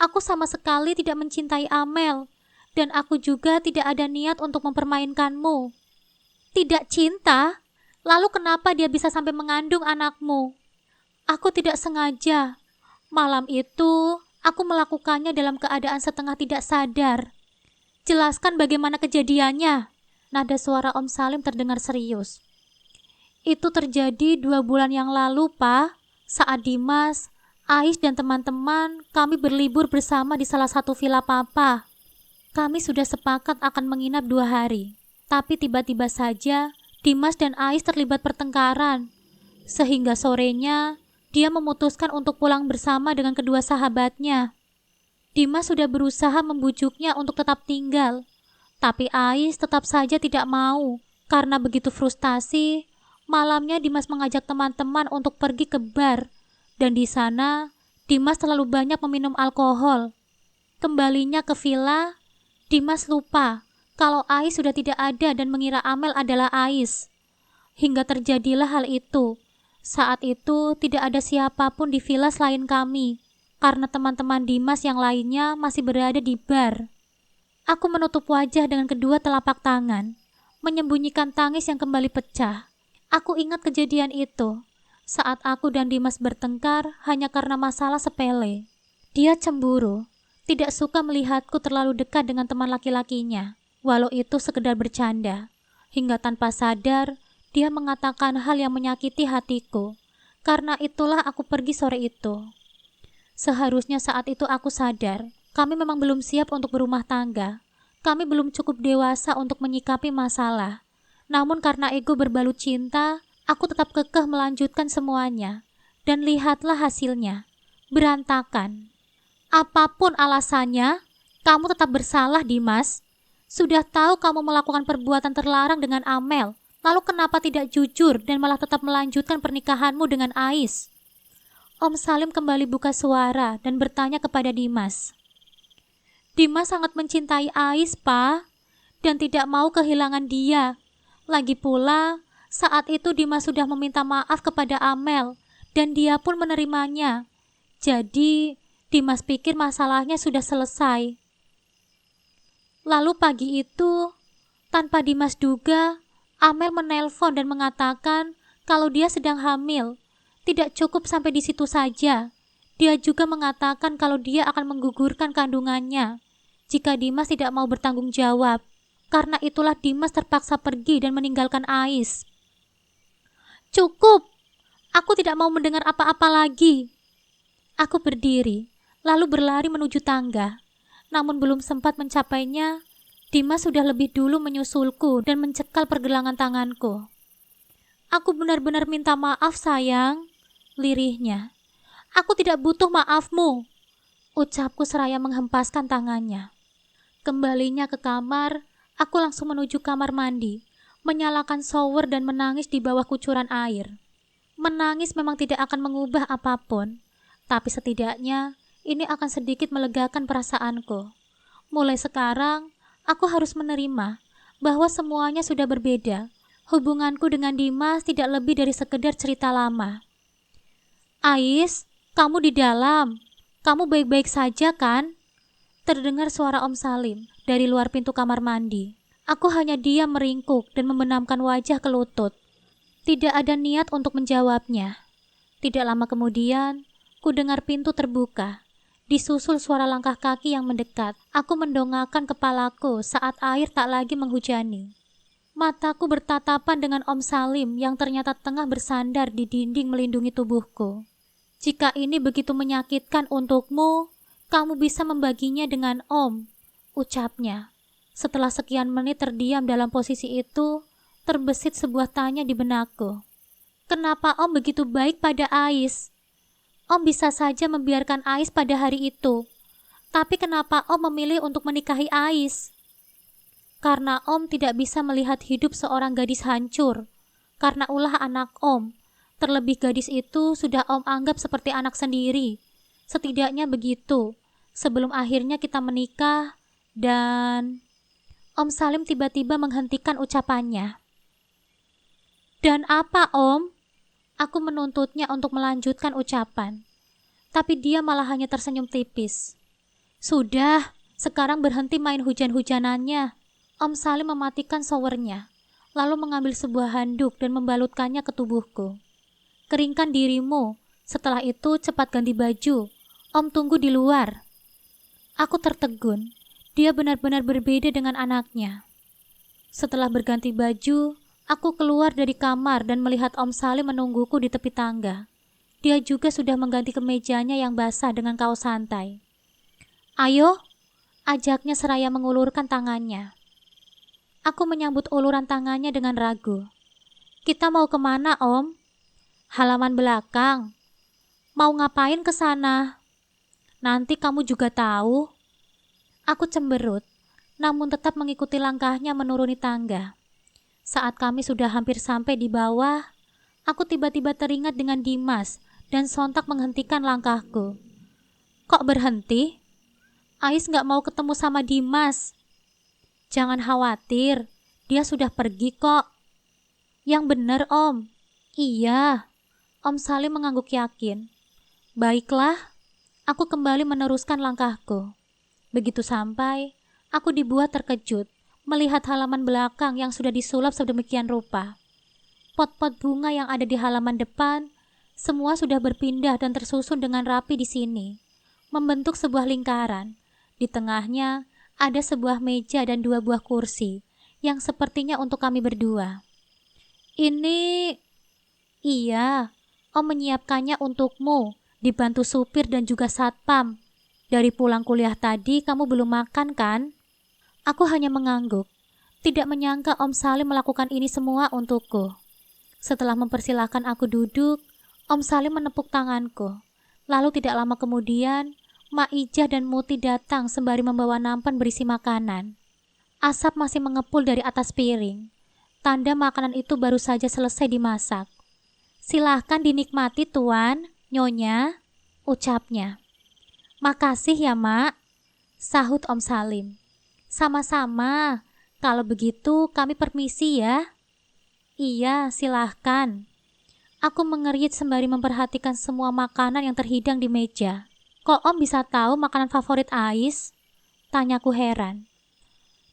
Aku sama sekali tidak mencintai Amel, dan aku juga tidak ada niat untuk mempermainkanmu." "Tidak cinta? Lalu kenapa dia bisa sampai mengandung anakmu?" "Aku tidak sengaja. Malam itu, aku melakukannya dalam keadaan setengah tidak sadar." "Jelaskan bagaimana kejadiannya." Nada suara Om Salim terdengar serius. "Itu terjadi 2 bulan yang lalu, Pa. Saat Dimas, Ais dan teman-teman kami berlibur bersama di salah satu villa Papa. Kami sudah sepakat akan menginap 2 hari. Tapi tiba-tiba saja Dimas dan Ais terlibat pertengkaran. Sehingga sorenya dia memutuskan untuk pulang bersama dengan kedua sahabatnya. Dimas sudah berusaha membujuknya untuk tetap tinggal. Tapi Ais tetap saja tidak mau. Karena begitu frustasi, malamnya Dimas mengajak teman-teman untuk pergi ke bar. Dan di sana, Dimas terlalu banyak meminum alkohol. Kembalinya ke villa, Dimas lupa kalau Ais sudah tidak ada dan mengira Amel adalah Ais. Hingga terjadilah hal itu. Saat itu tidak ada siapapun di villa selain kami, karena teman-teman Dimas yang lainnya masih berada di bar. Aku menutup wajah dengan kedua telapak tangan, menyembunyikan tangis yang kembali pecah. Aku ingat kejadian itu saat aku dan Dimas bertengkar hanya karena masalah sepele. Dia cemburu, tidak suka melihatku terlalu dekat dengan teman laki-lakinya, walau itu sekedar bercanda. Hingga tanpa sadar, dia mengatakan hal yang menyakiti hatiku. Karena itulah aku pergi sore itu. Seharusnya saat itu aku sadar, kami memang belum siap untuk berumah tangga. Kami belum cukup dewasa untuk menyikapi masalah. Namun karena ego berbalut cinta, aku tetap kekeh melanjutkan semuanya. Dan lihatlah hasilnya, berantakan. Apapun alasannya, kamu tetap bersalah, Dimas. Sudah tahu kamu melakukan perbuatan terlarang dengan Amel, lalu kenapa tidak jujur dan malah tetap melanjutkan pernikahanmu dengan Ais? Om Salim kembali buka suara dan bertanya kepada Dimas. Dimas sangat mencintai Ais, Pak, dan tidak mau kehilangan dia. Lagi pula, saat itu Dimas sudah meminta maaf kepada Amel, dan dia pun menerimanya. Jadi, Dimas pikir masalahnya sudah selesai. Lalu pagi itu, tanpa Dimas duga, Amel menelpon dan mengatakan kalau dia sedang hamil. Tidak cukup sampai di situ saja. Dia juga mengatakan kalau dia akan menggugurkan kandungannya jika Dimas tidak mau bertanggung jawab. Karena itulah Dimas terpaksa pergi dan meninggalkan Ais. Cukup! Aku tidak mau mendengar apa-apa lagi. Aku berdiri, lalu berlari menuju tangga. Namun belum sempat mencapainya, Dimas sudah lebih dulu menyusulku dan mencekal pergelangan tanganku. Aku benar-benar minta maaf, sayang, lirihnya. Aku tidak butuh maafmu, ucapku seraya menghempaskan tangannya. Kembalinya ke kamar, aku langsung menuju kamar mandi, menyalakan shower dan menangis di bawah kucuran air. Menangis memang tidak akan mengubah apapun, tapi setidaknya ini akan sedikit melegakan perasaanku. Mulai sekarang, aku harus menerima bahwa semuanya sudah berbeda. Hubunganku dengan Dimas tidak lebih dari sekedar cerita lama. Ais, kamu di dalam. Kamu baik-baik saja kan? Terdengar suara Om Salim dari luar pintu kamar mandi. Aku hanya diam meringkuk dan membenamkan wajah ke lutut. Tidak ada niat untuk menjawabnya. Tidak lama kemudian, ku dengar pintu terbuka. Disusul suara langkah kaki yang mendekat. Aku mendongakkan kepalaku saat air tak lagi menghujani. Mataku bertatapan dengan Om Salim yang ternyata tengah bersandar di dinding melindungi tubuhku. Jika ini begitu menyakitkan untukmu, kamu bisa membaginya dengan Om, ucapnya. Setelah sekian menit terdiam dalam posisi itu, terbesit sebuah tanya di benakku. Kenapa Om begitu baik pada Ais? Om bisa saja membiarkan Ais pada hari itu. Tapi kenapa Om memilih untuk menikahi Ais? Karena Om tidak bisa melihat hidup seorang gadis hancur. Karena ulah anak Om. Terlebih gadis itu sudah Om anggap seperti anak sendiri. Setidaknya begitu. Sebelum akhirnya kita menikah dan... Om Salim tiba-tiba menghentikan ucapannya. Dan apa, Om? Aku menuntutnya untuk melanjutkan ucapan. Tapi dia malah hanya tersenyum tipis. Sudah, sekarang berhenti main hujan-hujanannya. Om Salim mematikan showernya, lalu mengambil sebuah handuk dan membalutkannya ke tubuhku. Keringkan dirimu, setelah itu cepat ganti baju. Om tunggu di luar. Aku tertegun. Dia benar-benar berbeda dengan anaknya. Setelah berganti baju, aku keluar dari kamar dan melihat Om Salim menungguku di tepi tangga. Dia juga sudah mengganti kemejanya yang basah dengan kaos santai. Ayo, ajaknya seraya mengulurkan tangannya. Aku menyambut uluran tangannya dengan ragu. Kita mau kemana, Om? Halaman belakang. Mau ngapain ke sana? Nanti kamu juga tahu. Aku cemberut, namun tetap mengikuti langkahnya menuruni tangga. Saat kami sudah hampir sampai di bawah, aku tiba-tiba teringat dengan Dimas dan sontak menghentikan langkahku. Kok berhenti? Ais gak mau ketemu sama Dimas. Jangan khawatir, dia sudah pergi kok. Yang benar, Om. Iya. Om Salim mengangguk yakin. Baiklah, aku kembali meneruskan langkahku. Begitu sampai, aku dibuat terkejut melihat halaman belakang yang sudah disulap sedemikian rupa. Pot-pot bunga yang ada di halaman depan, semua sudah berpindah dan tersusun dengan rapi di sini, membentuk sebuah lingkaran. Di tengahnya ada sebuah meja dan 2 buah kursi, yang sepertinya untuk kami berdua. Ini... Iya, Om menyiapkannya untukmu, dibantu supir dan juga satpam. Dari pulang kuliah tadi kamu belum makan kan? Aku hanya mengangguk, tidak menyangka Om Salim melakukan ini semua untukku. Setelah mempersilahkan aku duduk, Om Salim menepuk tanganku. Lalu tidak lama kemudian, Mak Ijah dan Muti datang sembari membawa nampan berisi makanan. Asap masih mengepul dari atas piring. Tanda makanan itu baru saja selesai dimasak. Silahkan dinikmati Tuan, Nyonya, ucapnya. Makasih ya Mak, sahut Om Salim. Sama-sama, kalau begitu kami permisi ya. Iya, silahkan. Aku mengerit sembari memperhatikan semua makanan yang terhidang di meja. Kok Om bisa tahu makanan favorit Ais? Tanyaku heran.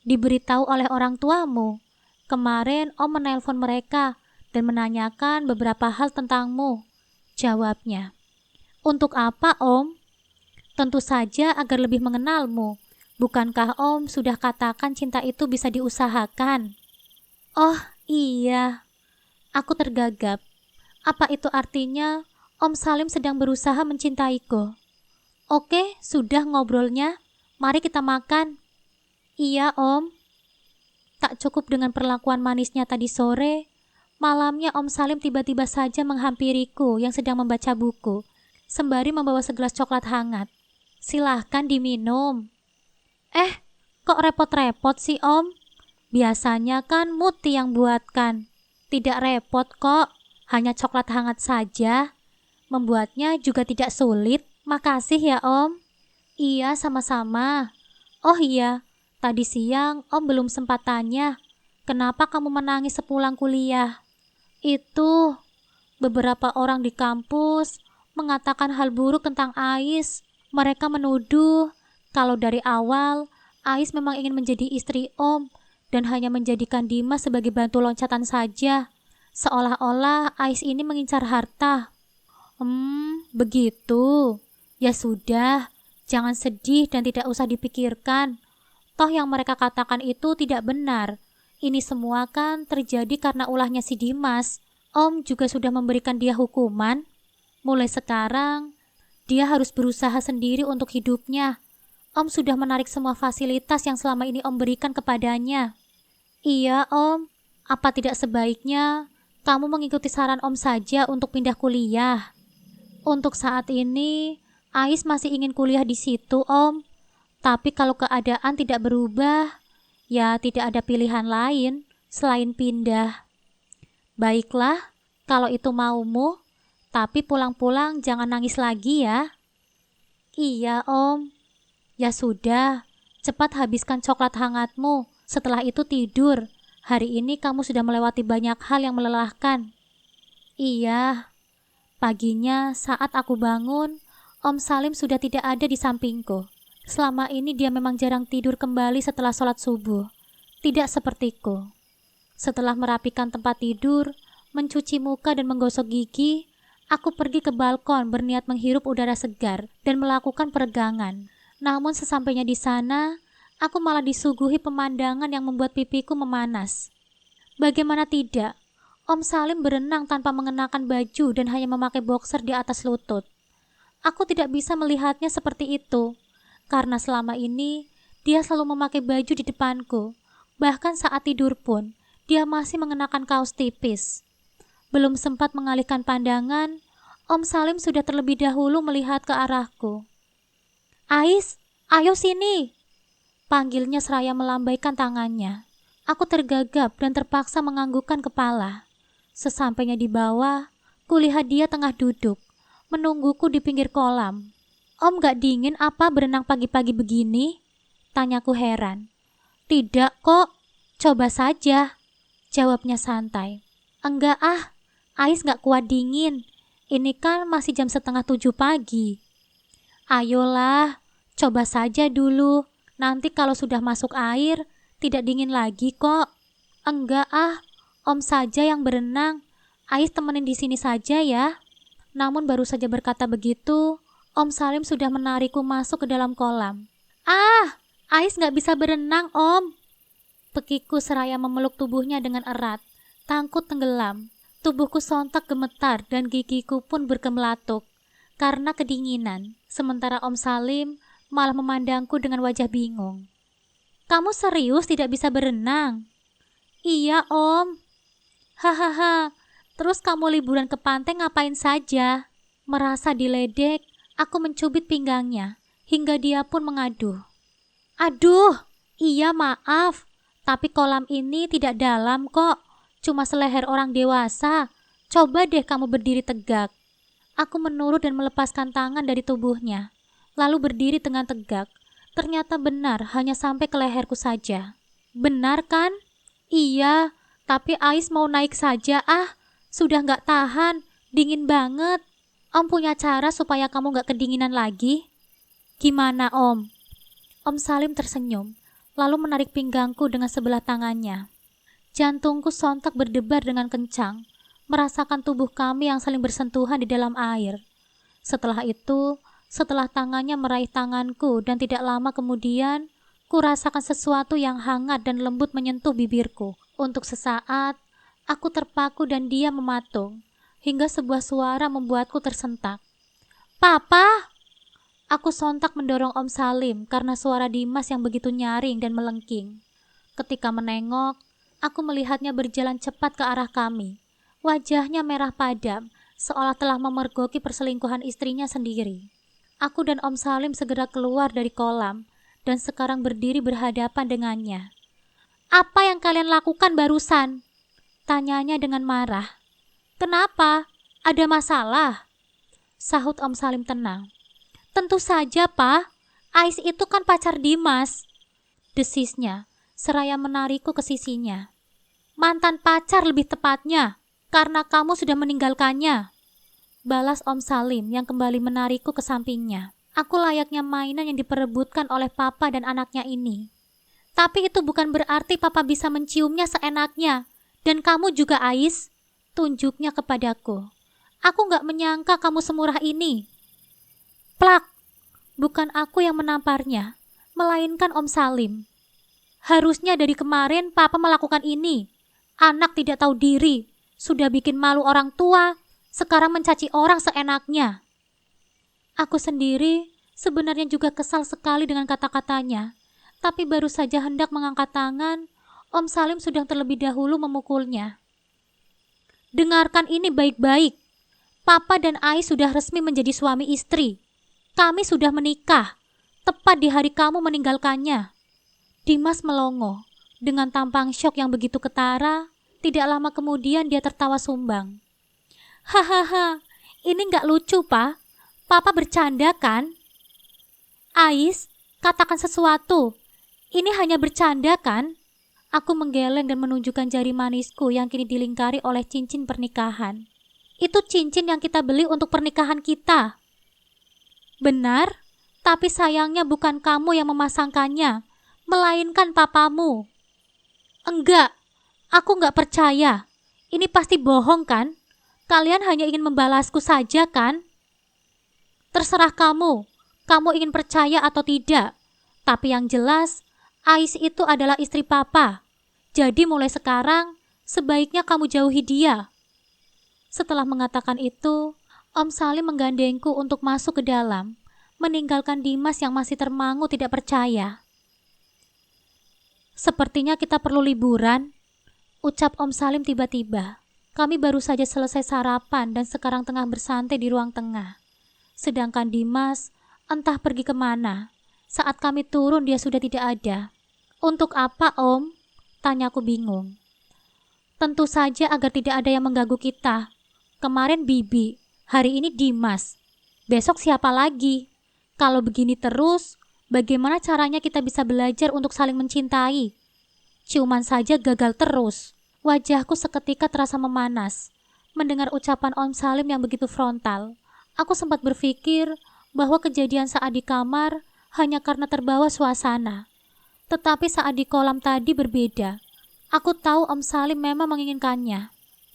Diberitahu oleh orang tuamu. Kemarin Om menelpon mereka dan menanyakan beberapa hal tentangmu, jawabnya. Untuk apa Om? Tentu saja agar lebih mengenalmu. Bukankah Om sudah katakan cinta itu bisa diusahakan? Oh iya, aku tergagap. Apa itu artinya Om Salim sedang berusaha mencintaiku? Oke, sudah ngobrolnya. Mari kita makan. Iya Om. Tak cukup dengan perlakuan manisnya tadi sore, malamnya Om Salim tiba-tiba saja menghampiriku yang sedang membaca buku, sembari membawa segelas coklat hangat. Silahkan diminum. Kok repot-repot sih Om? Biasanya kan Muti yang buatkan. Tidak repot kok, hanya coklat hangat saja. Membuatnya juga tidak sulit. Makasih ya Om. Iya, sama-sama. Oh iya, tadi siang Om belum sempat tanya, kenapa kamu menangis sepulang kuliah? Itu, beberapa orang di kampus mengatakan hal buruk tentang Ais. Mereka menuduh kalau dari awal Ais memang ingin menjadi istri Om dan hanya menjadikan Dimas sebagai bantu loncatan saja. Seolah-olah Ais ini mengincar harta. Begitu. Ya sudah, jangan sedih dan tidak usah dipikirkan. Toh yang mereka katakan itu tidak benar. Ini semua kan terjadi karena ulahnya si Dimas. Om juga sudah memberikan dia hukuman. Mulai sekarang, dia harus berusaha sendiri untuk hidupnya. Om sudah menarik semua fasilitas yang selama ini Om berikan kepadanya. Iya Om, apa tidak sebaiknya kamu mengikuti saran Om saja untuk pindah kuliah? Untuk saat ini, Ais masih ingin kuliah di situ Om. Tapi kalau keadaan tidak berubah, ya tidak ada pilihan lain selain pindah. Baiklah, kalau itu maumu, tapi pulang-pulang jangan nangis lagi ya. Iya Om. Ya sudah, cepat habiskan coklat hangatmu. Setelah itu tidur. Hari ini kamu sudah melewati banyak hal yang melelahkan. Iya. Paginya saat aku bangun, Om Salim sudah tidak ada di sampingku. Selama ini dia memang jarang tidur kembali setelah sholat subuh. Tidak sepertiku. Setelah merapikan tempat tidur, mencuci muka dan menggosok gigi, aku pergi ke balkon berniat menghirup udara segar dan melakukan peregangan. Namun sesampainya di sana, aku malah disuguhi pemandangan yang membuat pipiku memanas. Bagaimana tidak, Om Salim berenang tanpa mengenakan baju dan hanya memakai boxer di atas lutut. Aku tidak bisa melihatnya seperti itu, karena selama ini dia selalu memakai baju di depanku. Bahkan saat tidur pun, dia masih mengenakan kaos tipis. Belum sempat mengalihkan pandangan, Om Salim sudah terlebih dahulu melihat ke arahku. Ais, ayo sini, panggilnya seraya melambaikan tangannya. Aku tergagap dan terpaksa menganggukkan kepala. Sesampainya di bawah, kulihat dia tengah duduk, menungguku di pinggir kolam. Om gak dingin apa berenang pagi-pagi begini? Tanyaku heran. Tidak kok, coba saja, jawabnya santai. Enggak ah, Ais gak kuat dingin. Ini kan masih jam 6:30 pagi. Ayolah, coba saja dulu. Nanti kalau sudah masuk air, tidak dingin lagi kok. Enggak ah, Om saja yang berenang. Ais temenin di sini saja ya. Namun baru saja berkata begitu, Om Salim sudah menarikku masuk ke dalam kolam. Ah, Ais nggak bisa berenang, Om. Pekiku seraya memeluk tubuhnya dengan erat. Tangkut tenggelam. Tubuhku sontak gemetar dan gigiku pun berkemelatuk karena kedinginan. Sementara Om Salim malah memandangku dengan wajah bingung. Kamu serius tidak bisa berenang? Iya, Om. Hahaha. Terus kamu liburan ke pantai ngapain saja? Merasa diledek, aku mencubit pinggangnya hingga dia pun mengaduh. Aduh, iya maaf. Tapi kolam ini tidak dalam kok. Cuma seleher orang dewasa. Coba deh kamu berdiri tegak. Aku menurut dan melepaskan tangan dari tubuhnya. Lalu berdiri dengan tegak. Ternyata benar hanya sampai ke leherku saja. Benar kan? Iya, tapi Ais mau naik saja ah. Sudah gak tahan, dingin banget. Om punya cara supaya kamu gak kedinginan lagi? Gimana Om? Om Salim tersenyum, lalu menarik pinggangku dengan sebelah tangannya. Jantungku sontak berdebar dengan kencang, merasakan tubuh kami yang saling bersentuhan di dalam air. Setelah itu, setelah tangannya meraih tanganku dan tidak lama kemudian, ku rasakan sesuatu yang hangat dan lembut menyentuh bibirku. Untuk sesaat, aku terpaku dan dia mematung, hingga sebuah suara membuatku tersentak. Papa! Aku sontak mendorong Om Salim karena suara Dimas yang begitu nyaring dan melengking. Ketika menengok, aku melihatnya berjalan cepat ke arah kami. Wajahnya merah padam, seolah telah memergoki perselingkuhan istrinya sendiri. Aku dan Om Salim segera keluar dari kolam dan sekarang berdiri berhadapan dengannya. Apa yang kalian lakukan barusan? Tanyanya dengan marah. Kenapa? Ada masalah? Sahut Om Salim tenang. Tentu saja, Pak. Ais itu kan pacar Dimas. Desisnya, seraya menarikku ke sisinya. Mantan pacar lebih tepatnya, karena kamu sudah meninggalkannya. Balas Om Salim yang kembali menarikku ke sampingnya. Aku layaknya mainan yang diperebutkan oleh papa dan anaknya ini. Tapi itu bukan berarti papa bisa menciumnya seenaknya. Dan kamu juga Ais, tunjuknya kepadaku. Aku gak menyangka kamu semurah ini. Plak, bukan aku yang menamparnya, melainkan Om Salim. Harusnya dari kemarin papa melakukan ini. Anak tidak tahu diri, sudah bikin malu orang tua, sekarang mencaci orang seenaknya. Aku sendiri sebenarnya juga kesal sekali dengan kata-katanya, tapi baru saja hendak mengangkat tangan, Om Salim sudah terlebih dahulu memukulnya. Dengarkan ini baik-baik. Papa dan Ais sudah resmi menjadi suami istri. Kami sudah menikah, tepat di hari kamu meninggalkannya. Dimas melongo, dengan tampang syok yang begitu ketara. Tidak lama kemudian dia tertawa sumbang. Hahaha, ini gak lucu, Pak. Papa bercanda kan? Ais, katakan sesuatu. Ini hanya bercanda kan? Aku menggeleng dan menunjukkan jari manisku yang kini dilingkari oleh cincin pernikahan. Itu cincin yang kita beli untuk pernikahan kita. Benar, tapi sayangnya bukan kamu yang memasangkannya, melainkan papamu. Enggak, aku enggak percaya. Ini pasti bohong kan? Kalian hanya ingin membalasku saja kan? Terserah kamu ingin percaya atau tidak. Tapi yang jelas, Ais itu adalah istri papa. Jadi mulai sekarang, sebaiknya kamu jauhi dia. Setelah mengatakan itu, Om Salim menggandengku untuk masuk ke dalam, meninggalkan Dimas yang masih termangu tidak percaya. Sepertinya kita perlu liburan, ucap Om Salim tiba-tiba. Kami baru saja selesai sarapan dan sekarang tengah bersantai di ruang tengah. Sedangkan Dimas entah pergi kemana. Saat kami turun dia sudah tidak ada. Untuk apa Om? Tanyaku bingung. Tentu saja agar tidak ada yang mengganggu kita. Kemarin Bibi, hari ini Dimas. Besok siapa lagi? Kalau begini terus, bagaimana caranya kita bisa belajar untuk saling mencintai? Ciuman saja gagal terus. Wajahku seketika terasa memanas. Mendengar ucapan Om Salim yang begitu frontal, aku sempat berpikir bahwa kejadian saat di kamar hanya karena terbawa suasana. Tetapi saat di kolam tadi berbeda. Aku tahu Om Salim memang menginginkannya.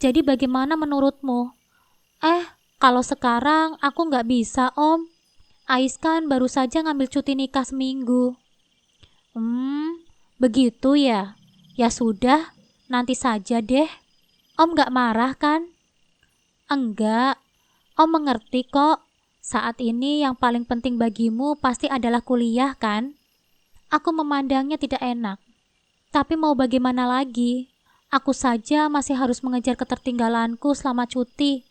Jadi bagaimana menurutmu? Kalau sekarang aku nggak bisa, Om. Ais kan baru saja ngambil cuti nikah seminggu. Begitu ya? Ya sudah, nanti saja deh. Om nggak marah kan? Enggak, Om mengerti kok. Saat ini yang paling penting bagimu pasti adalah kuliah kan? Aku memandangnya tidak enak. Tapi mau bagaimana lagi? Aku saja masih harus mengejar ketertinggalanku selama cuti.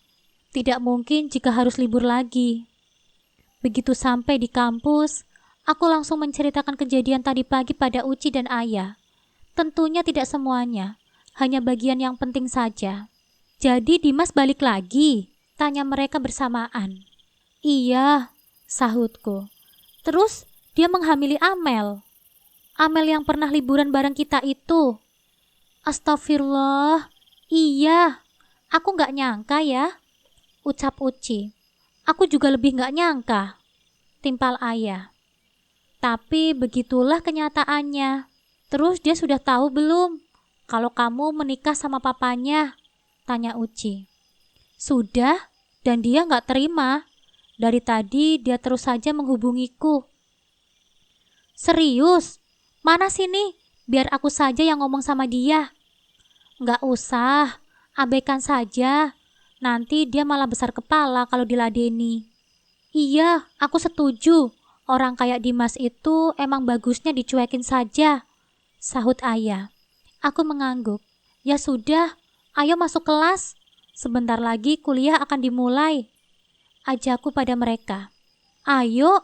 Tidak mungkin jika harus libur lagi. Begitu sampai di kampus, aku langsung menceritakan kejadian tadi pagi pada Uci dan Ayah. Tentunya tidak semuanya, hanya bagian yang penting saja. Jadi Dimas balik lagi? Tanya mereka bersamaan. Iya, sahutku. Terus dia menghamili Amel. Amel yang pernah liburan bareng kita itu. Astagfirullah, iya. Aku gak nyangka ya. Ucap Uci. Aku juga lebih gak nyangka. Timpal Ayah. Tapi begitulah kenyataannya. Terus dia sudah tahu belum kalau kamu menikah sama papanya? Tanya Uci. Sudah, dan dia gak terima. Dari tadi dia terus saja menghubungiku. Serius? Mana sini? Biar aku saja yang ngomong sama dia. Gak usah, abaikan saja. Nanti dia malah besar kepala kalau diladeni. Iya, aku setuju. Orang kayak Dimas itu emang bagusnya dicuekin saja. Sahut Ayah. Aku mengangguk. Ya sudah, ayo masuk kelas. Sebentar lagi kuliah akan dimulai. Ajakku pada mereka. Ayo.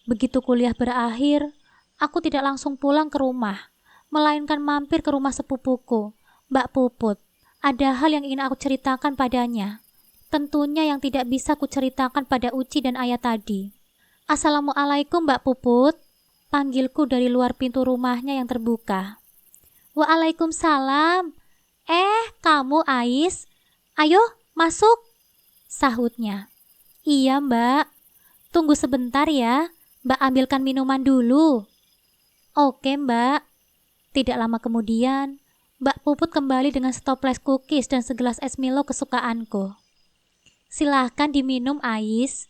Begitu kuliah berakhir, aku tidak langsung pulang ke rumah, melainkan mampir ke rumah sepupuku, Mbak Puput. Ada hal yang ingin aku ceritakan padanya. Tentunya yang tidak bisa kuceritakan pada Uci dan Ayah tadi. Assalamualaikum Mbak Puput, panggilku dari luar pintu rumahnya yang terbuka. Waalaikumsalam. Kamu Ais? Ayo masuk, sahutnya. Iya Mbak, tunggu sebentar ya, Mbak ambilkan minuman dulu. Oke Mbak. Tidak lama kemudian, Mbak Puput kembali dengan setoples cookies dan segelas es Milo kesukaanku. Silahkan diminum Ais.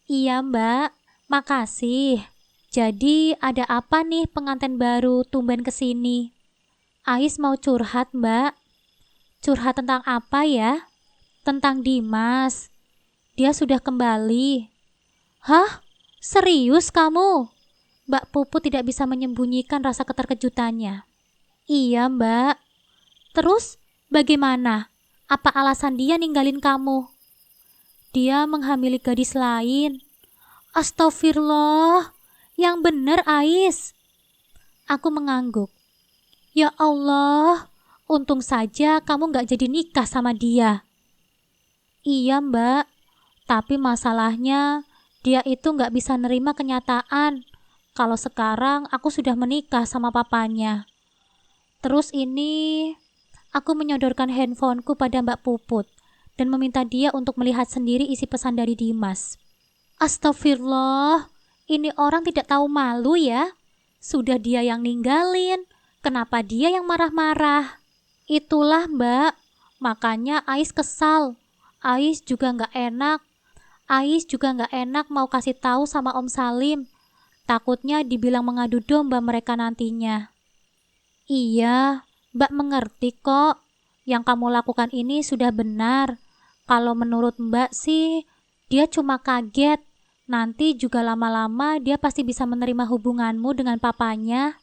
Iya Mbak, makasih. Jadi ada apa nih pengantin baru tumben kesini? Ais mau curhat Mbak. Curhat tentang apa ya? Tentang Dimas. Dia sudah kembali. Hah? Serius kamu? Mbak Puput tidak bisa menyembunyikan rasa keterkejutannya. Iya Mbak. Terus bagaimana? Apa alasan dia ninggalin kamu? Dia menghamili gadis lain. Astagfirullah. Yang benar Ais. Aku mengangguk. Ya Allah, untung saja kamu gak jadi nikah sama dia. Iya Mbak, tapi masalahnya dia itu gak bisa nerima kenyataan kalau sekarang aku sudah menikah sama papanya. Terus ini, aku menyodorkan handphoneku pada Mbak Puput dan meminta dia untuk melihat sendiri isi pesan dari Dimas. Astagfirullah, ini orang tidak tahu malu ya. Sudah dia yang ninggalin, kenapa dia yang marah-marah? Itulah Mbak, makanya Ais kesal. Ais juga gak enak mau kasih tahu sama Om Salim. Takutnya dibilang mengadu domba mereka nantinya. Iya, Mbak mengerti kok. Yang kamu lakukan ini sudah benar. Kalau menurut Mbak sih, dia cuma kaget. Nanti juga lama-lama dia pasti bisa menerima hubunganmu dengan papanya.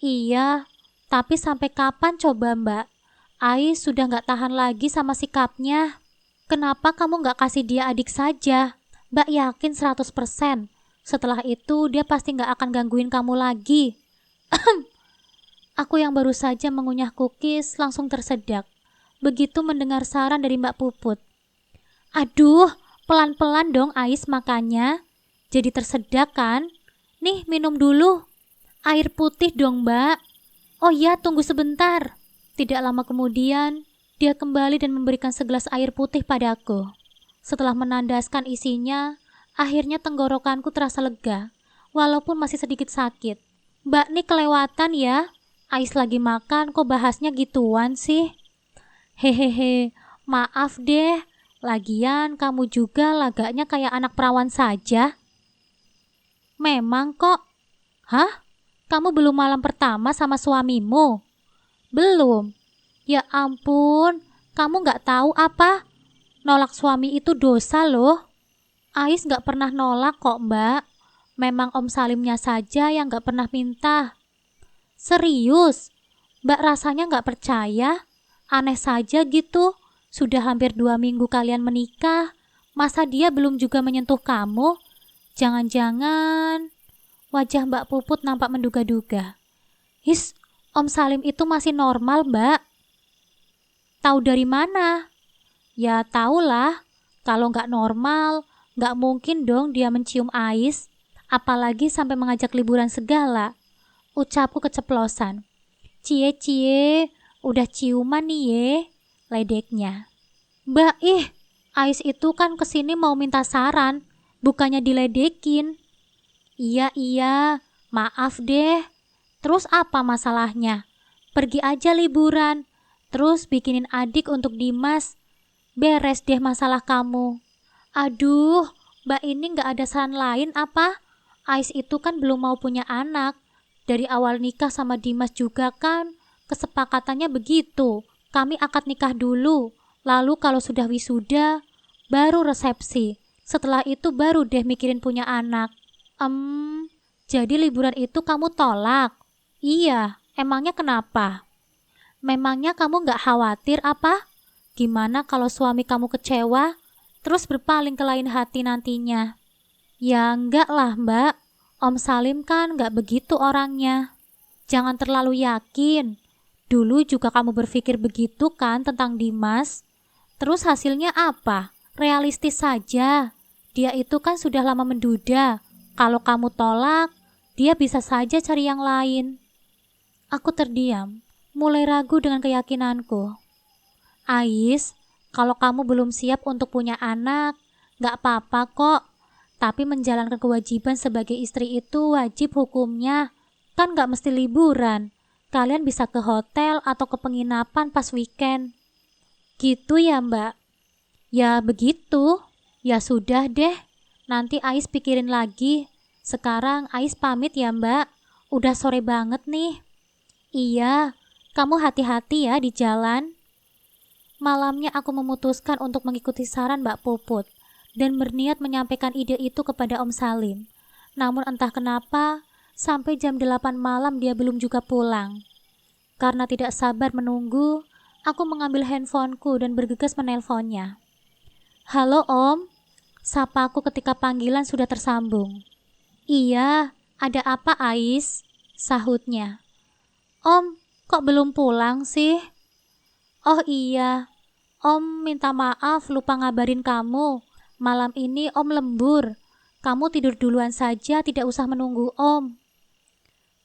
Iya, tapi sampai kapan coba Mbak? Ais sudah gak tahan lagi sama sikapnya. Kenapa kamu gak kasih dia adik saja? Mbak yakin 100%. Setelah itu dia pasti gak akan gangguin kamu lagi. Aku yang baru saja mengunyah cookies langsung tersedak. Begitu mendengar saran dari Mbak Puput. Aduh, pelan-pelan dong Ais makannya. Jadi tersedak kan? Nih minum dulu. Air putih dong Mbak. Oh iya, tunggu sebentar. Tidak lama kemudian, dia kembali dan memberikan segelas air putih padaku. Setelah menandaskan isinya, akhirnya tenggorokanku terasa lega, walaupun masih sedikit sakit. Mbak nih kelewatan ya. Ais lagi makan kok bahasnya gituan sih. Hehehe, maaf deh. Lagian kamu juga lagaknya kayak anak perawan saja. Memang kok. Hah? Kamu belum malam pertama sama suamimu? Belum. Ya ampun, kamu nggak tahu apa? Nolak suami itu dosa loh. Ais nggak pernah nolak kok, Mbak. Memang Om Salimnya saja yang nggak pernah minta. Serius? Mbak rasanya nggak percaya? Aneh saja gitu. Sudah hampir 2 minggu kalian menikah. Masa dia belum juga menyentuh kamu? Jangan-jangan... Wajah Mbak Puput nampak menduga-duga. His, Om Salim itu masih normal, Mbak. Tahu dari mana? Ya tahulah. Kalau nggak normal, nggak mungkin dong dia mencium Ais. Apalagi sampai mengajak liburan segala. Ucapku keceplosan. Cie-cie, udah ciuman nih ye, ledeknya. Mbak, Ais itu kan kesini mau minta saran, bukannya diledekin. Iya, maaf deh. Terus apa masalahnya? Pergi aja liburan, terus bikinin adik untuk Dimas. Beres deh masalah kamu. Aduh, Mbak ini nggak ada saran lain apa? Ais itu kan belum mau punya anak. Dari awal nikah sama Dimas juga kan, kesepakatannya begitu. Kami akad nikah dulu, lalu kalau sudah wisuda, baru resepsi. Setelah itu baru deh mikirin punya anak. Jadi liburan itu kamu tolak? Iya, emangnya kenapa? Memangnya kamu nggak khawatir apa? Gimana kalau suami kamu kecewa, terus berpaling ke lain hati nantinya? Ya enggak lah Mbak, Om Salim kan nggak begitu orangnya. Jangan terlalu yakin. Dulu juga kamu berpikir begitu kan tentang Dimas? Terus hasilnya apa? Realistis saja. Dia itu kan sudah lama menduda. Kalau kamu tolak, dia bisa saja cari yang lain. Aku terdiam, mulai ragu dengan keyakinanku. Ais, kalau kamu belum siap untuk punya anak, gak apa-apa kok. Tapi menjalankan kewajiban sebagai istri itu wajib hukumnya. Kan gak mesti liburan. Kalian bisa ke hotel atau ke penginapan pas weekend. Gitu ya Mbak? Ya begitu. Ya sudah deh. Nanti Ais pikirin lagi. Sekarang Ais pamit ya Mbak. Udah sore banget nih. Iya, kamu hati-hati ya di jalan. Malamnya aku memutuskan untuk mengikuti saran Mbak Puput dan berniat menyampaikan ide itu kepada Om Salim. Namun entah kenapa, sampai jam 8 malam dia belum juga pulang. Karena tidak sabar menunggu, aku mengambil handphoneku dan bergegas menelponnya. Halo Om, sapa aku ketika panggilan sudah tersambung. Iya, ada apa Ais? Sahutnya. Om, kok belum pulang sih? Oh iya, Om minta maaf lupa ngabarin kamu. Malam ini Om lembur. Kamu tidur duluan saja, tidak usah menunggu Om.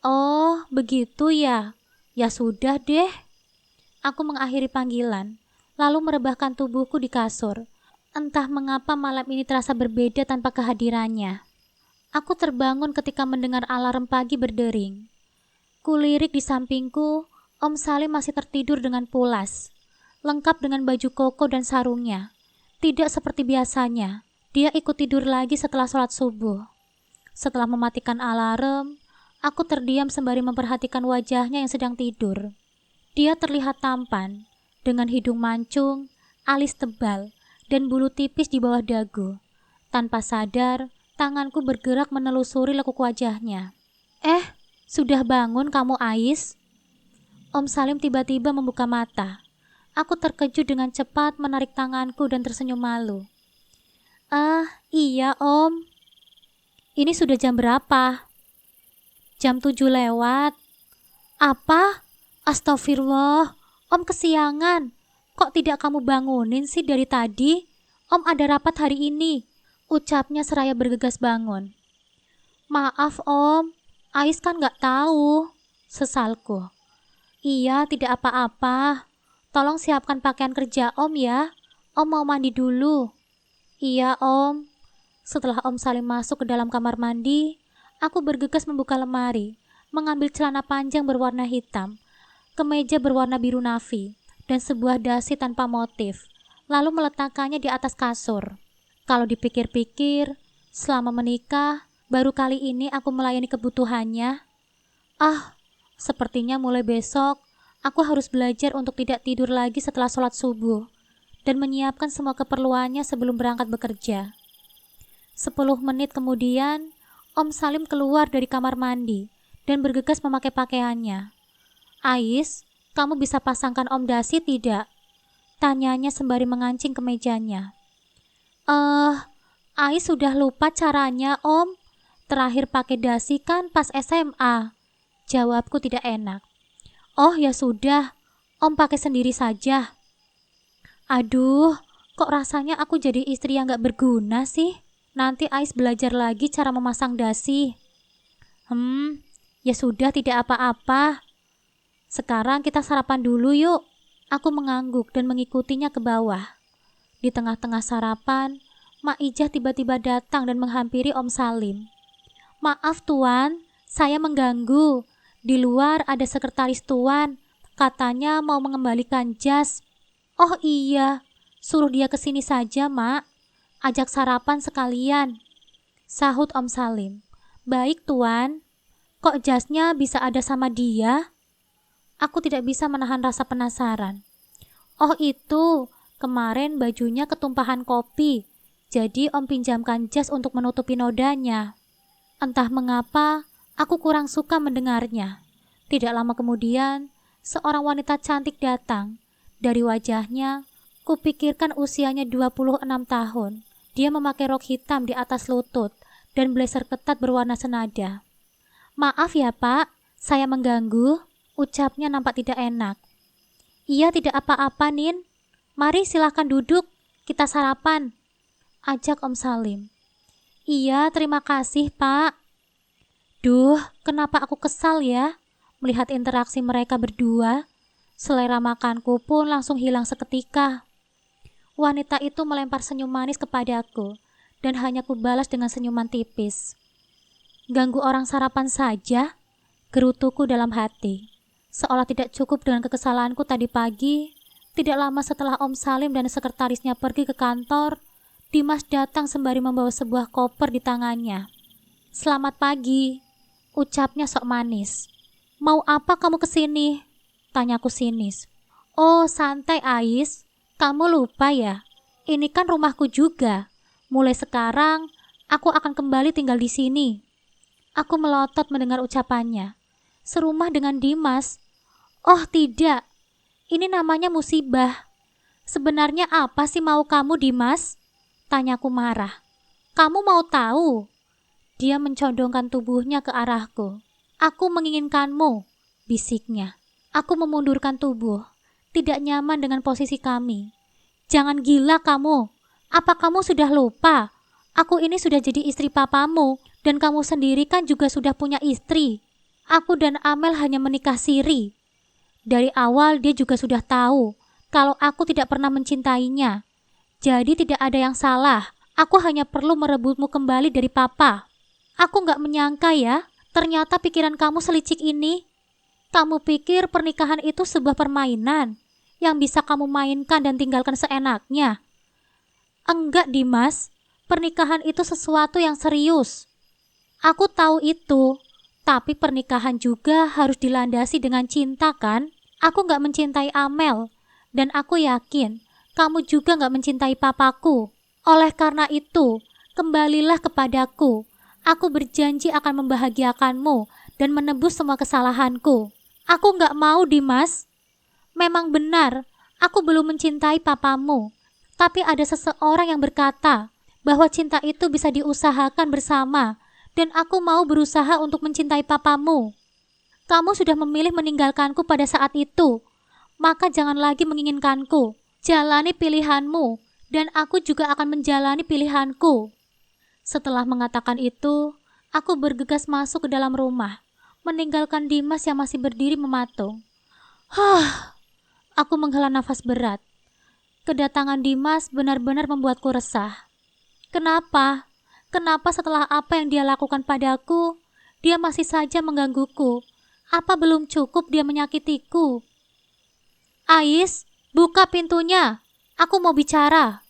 Oh, begitu ya. Ya sudah deh. Aku mengakhiri panggilan, lalu merebahkan tubuhku di kasur. Entah mengapa malam ini terasa berbeda tanpa kehadirannya. Aku terbangun ketika mendengar alarm pagi berdering. Kulirik di sampingku, Om Salim masih tertidur dengan pulas, lengkap dengan baju koko dan sarungnya. Tidak seperti biasanya, dia ikut tidur lagi setelah sholat subuh. Setelah mematikan alarm, aku terdiam sembari memperhatikan wajahnya yang sedang tidur. Dia terlihat tampan, dengan hidung mancung, alis tebal, dan bulu tipis di bawah dagu. Tanpa sadar, tanganku bergerak menelusuri lekuk wajahnya. Sudah bangun kamu Ais? Om Salim tiba-tiba membuka mata. Aku terkejut dengan cepat menarik tanganku dan tersenyum malu. Iya Om. Ini sudah jam berapa? Jam 7 lewat. Apa? Astagfirullah, Om kesiangan. Kok tidak kamu bangunin sih dari tadi? Om ada rapat hari ini, ucapnya seraya bergegas bangun. Maaf Om, Ais kan gak tahu, sesalku. Iya, tidak apa-apa. Tolong siapkan pakaian kerja Om ya. Om mau mandi dulu. Iya Om. Setelah Om Salim masuk ke dalam kamar mandi, aku bergegas membuka lemari, mengambil celana panjang berwarna hitam, kemeja berwarna biru navy, dan sebuah dasi tanpa motif, lalu meletakkannya di atas kasur. Kalau dipikir-pikir, selama menikah, baru kali ini aku melayani kebutuhannya. Sepertinya mulai besok, aku harus belajar untuk tidak tidur lagi setelah sholat subuh, dan menyiapkan semua keperluannya sebelum berangkat bekerja. 10 menit kemudian, Om Salim keluar dari kamar mandi dan bergegas memakai pakaiannya. "Ais, kamu bisa pasangkan Om dasi tidak?" tanyanya sembari mengancing ke mejanya. Ais sudah lupa caranya, Om. Terakhir pakai dasi kan pas SMA. Jawabku tidak enak. "Oh ya sudah, Om pakai sendiri saja." Aduh, kok rasanya aku jadi istri yang gak berguna sih? Nanti Ais belajar lagi cara memasang dasi. Ya sudah, tidak apa-apa. Sekarang kita sarapan dulu yuk. Aku mengangguk dan mengikutinya ke bawah. Di tengah-tengah sarapan, Mak Ijah tiba-tiba datang dan menghampiri Om Salim. "Maaf Tuan, saya mengganggu. Di luar ada sekretaris Tuan, katanya mau mengembalikan jas." "Oh iya, suruh dia ke sini saja, Mak. Ajak sarapan sekalian," sahut Om Salim. "Baik, Tuan. Kok jasnya bisa ada sama dia?" Aku tidak bisa menahan rasa penasaran. "Oh itu, kemarin bajunya ketumpahan kopi. Jadi Om pinjamkan jas untuk menutupi nodanya." Entah mengapa, aku kurang suka mendengarnya. Tidak lama kemudian, seorang wanita cantik datang. Dari wajahnya, kupikirkan usianya 26 tahun. Dia memakai rok hitam di atas lutut dan blazer ketat berwarna senada. "Maaf ya Pak, saya mengganggu," ucapnya nampak tidak enak. "Iya, tidak apa-apa Nin. Mari silahkan duduk, kita sarapan," ajak Om Salim. "Iya, terima kasih Pak." Duh, kenapa aku kesal ya melihat interaksi mereka berdua. Selera makanku pun langsung hilang seketika. Wanita itu melempar senyum manis kepadaku, dan hanya kubalas dengan senyuman tipis. Ganggu orang sarapan saja, gerutuku dalam hati. Seolah tidak cukup dengan kekesalanku tadi pagi, tidak lama setelah Om Salim dan sekretarisnya pergi ke kantor, Dimas datang sembari membawa sebuah koper di tangannya. "Selamat pagi," ucapnya sok manis. "Mau apa kamu kesini?" tanyaku sinis. "Oh, santai Ais. Kamu lupa ya? Ini kan rumahku juga. Mulai sekarang, aku akan kembali tinggal di sini." Aku melotot mendengar ucapannya. "Serumah dengan Dimas?" "Oh tidak, ini namanya musibah." "Sebenarnya apa sih mau kamu Dimas?" tanyaku marah. "Kamu mau tahu?" Dia mencondongkan tubuhnya ke arahku. "Aku menginginkanmu," bisiknya. Aku memundurkan tubuh, tidak nyaman dengan posisi kami. "Jangan gila kamu. Apa kamu sudah lupa? Aku ini sudah jadi istri papamu, dan kamu sendiri kan juga sudah punya istri. Aku dan Amel hanya menikah siri. Dari awal dia juga sudah tahu kalau aku tidak pernah mencintainya. Jadi tidak ada yang salah. Aku hanya perlu merebutmu kembali dari papa. Aku gak menyangka ya, ternyata pikiran kamu selicik ini. Kamu pikir pernikahan itu sebuah permainan yang bisa kamu mainkan dan tinggalkan seenaknya. Enggak Dimas, pernikahan itu sesuatu yang serius. Aku tahu itu, tapi pernikahan juga harus dilandasi dengan cinta kan? Aku gak mencintai Amel, dan aku yakin kamu juga gak mencintai papaku. Oleh karena itu, kembalilah kepadaku. Aku berjanji akan membahagiakanmu dan menebus semua kesalahanku. Aku gak mau Dimas. Memang benar, aku belum mencintai papamu. Tapi ada seseorang yang berkata bahwa cinta itu bisa diusahakan bersama, dan aku mau berusaha untuk mencintai papamu. Kamu sudah memilih meninggalkanku pada saat itu, maka jangan lagi menginginkanku. Jalani pilihanmu, dan aku juga akan menjalani pilihanku. Setelah mengatakan itu, aku bergegas masuk ke dalam rumah, meninggalkan Dimas yang masih berdiri mematung. Aku menghela nafas berat. Kedatangan Dimas benar-benar membuatku resah. Kenapa? Kenapa setelah apa yang dia lakukan padaku, dia masih saja menggangguku? Apa belum cukup dia menyakitiku? Ais, Buka pintunya, aku mau bicara.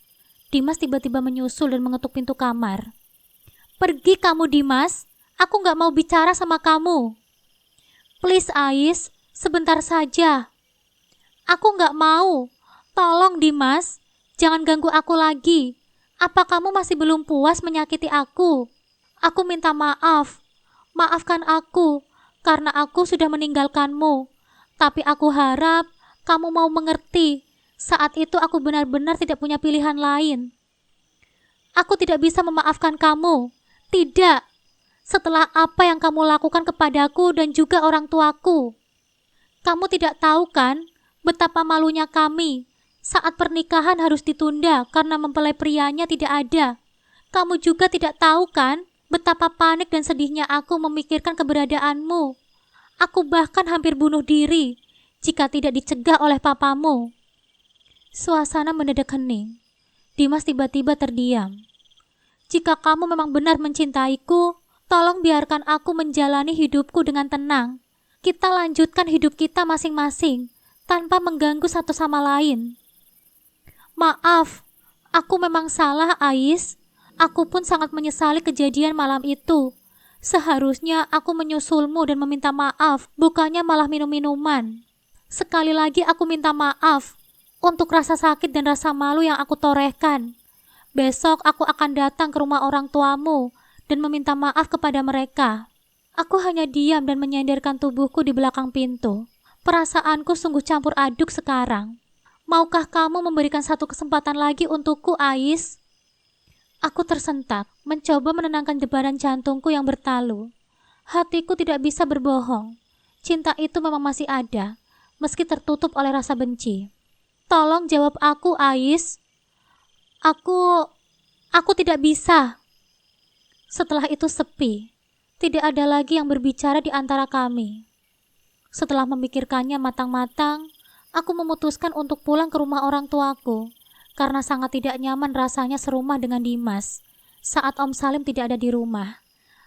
Dimas tiba-tiba menyusul dan mengetuk pintu kamar. Pergi kamu Dimas, aku gak mau bicara sama kamu. Please Ais, sebentar saja. Aku gak mau, tolong Dimas, jangan ganggu aku lagi. Apa kamu masih belum puas menyakiti aku? Aku minta maaf, maafkan aku, karena aku sudah meninggalkanmu. Tapi aku harap kamu mau mengerti. Saat itu aku benar-benar tidak punya pilihan lain. Aku tidak bisa memaafkan kamu. Tidak. Setelah apa yang kamu lakukan kepadaku dan juga orang tuaku. Kamu tidak tahu kan betapa malunya kami saat pernikahan harus ditunda karena mempelai prianya tidak ada. Kamu juga tidak tahu kan betapa panik dan sedihnya aku memikirkan keberadaanmu. Aku bahkan hampir bunuh diri jika tidak dicegah oleh papamu. Suasana mendadak hening. Dimas tiba-tiba terdiam. Jika kamu memang benar mencintaiku, tolong biarkan aku menjalani hidupku dengan tenang. Kita lanjutkan hidup kita masing-masing, tanpa mengganggu satu sama lain. Maaf, aku memang salah, Ais. Aku pun sangat menyesali kejadian malam itu. Seharusnya aku menyusulmu dan meminta maaf, bukannya malah minum-minuman. Sekali lagi aku minta maaf untuk rasa sakit dan rasa malu yang aku torehkan. Besok aku akan datang ke rumah orang tuamu dan meminta maaf kepada mereka. Aku hanya diam dan menyandarkan tubuhku di belakang pintu. Perasaanku sungguh campur aduk sekarang. Maukah kamu memberikan satu kesempatan lagi untukku, Ais? Aku tersentak, mencoba menenangkan debaran jantungku yang bertalu. Hatiku tidak bisa berbohong. Cinta itu memang masih ada, meski tertutup oleh rasa benci. Tolong jawab aku, Ais. Aku tidak bisa. Setelah itu sepi. Tidak ada lagi yang berbicara di antara kami. Setelah memikirkannya matang-matang, aku memutuskan untuk pulang ke rumah orang tuaku karena sangat tidak nyaman rasanya serumah dengan Dimas saat Om Salim tidak ada di rumah.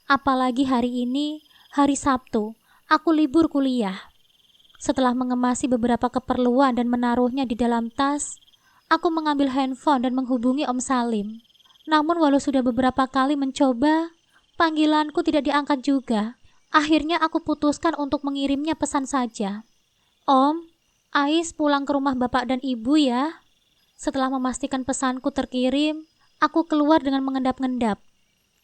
Apalagi hari ini, hari Sabtu, aku libur kuliah. Setelah mengemasi beberapa keperluan dan menaruhnya di dalam tas, aku mengambil handphone dan menghubungi Om Salim. Namun walau sudah beberapa kali mencoba, panggilanku tidak diangkat juga. Akhirnya aku putuskan untuk mengirimnya pesan saja. Om, Ais pulang ke rumah bapak dan ibu ya. Setelah memastikan pesanku terkirim, aku keluar dengan mengendap-endap,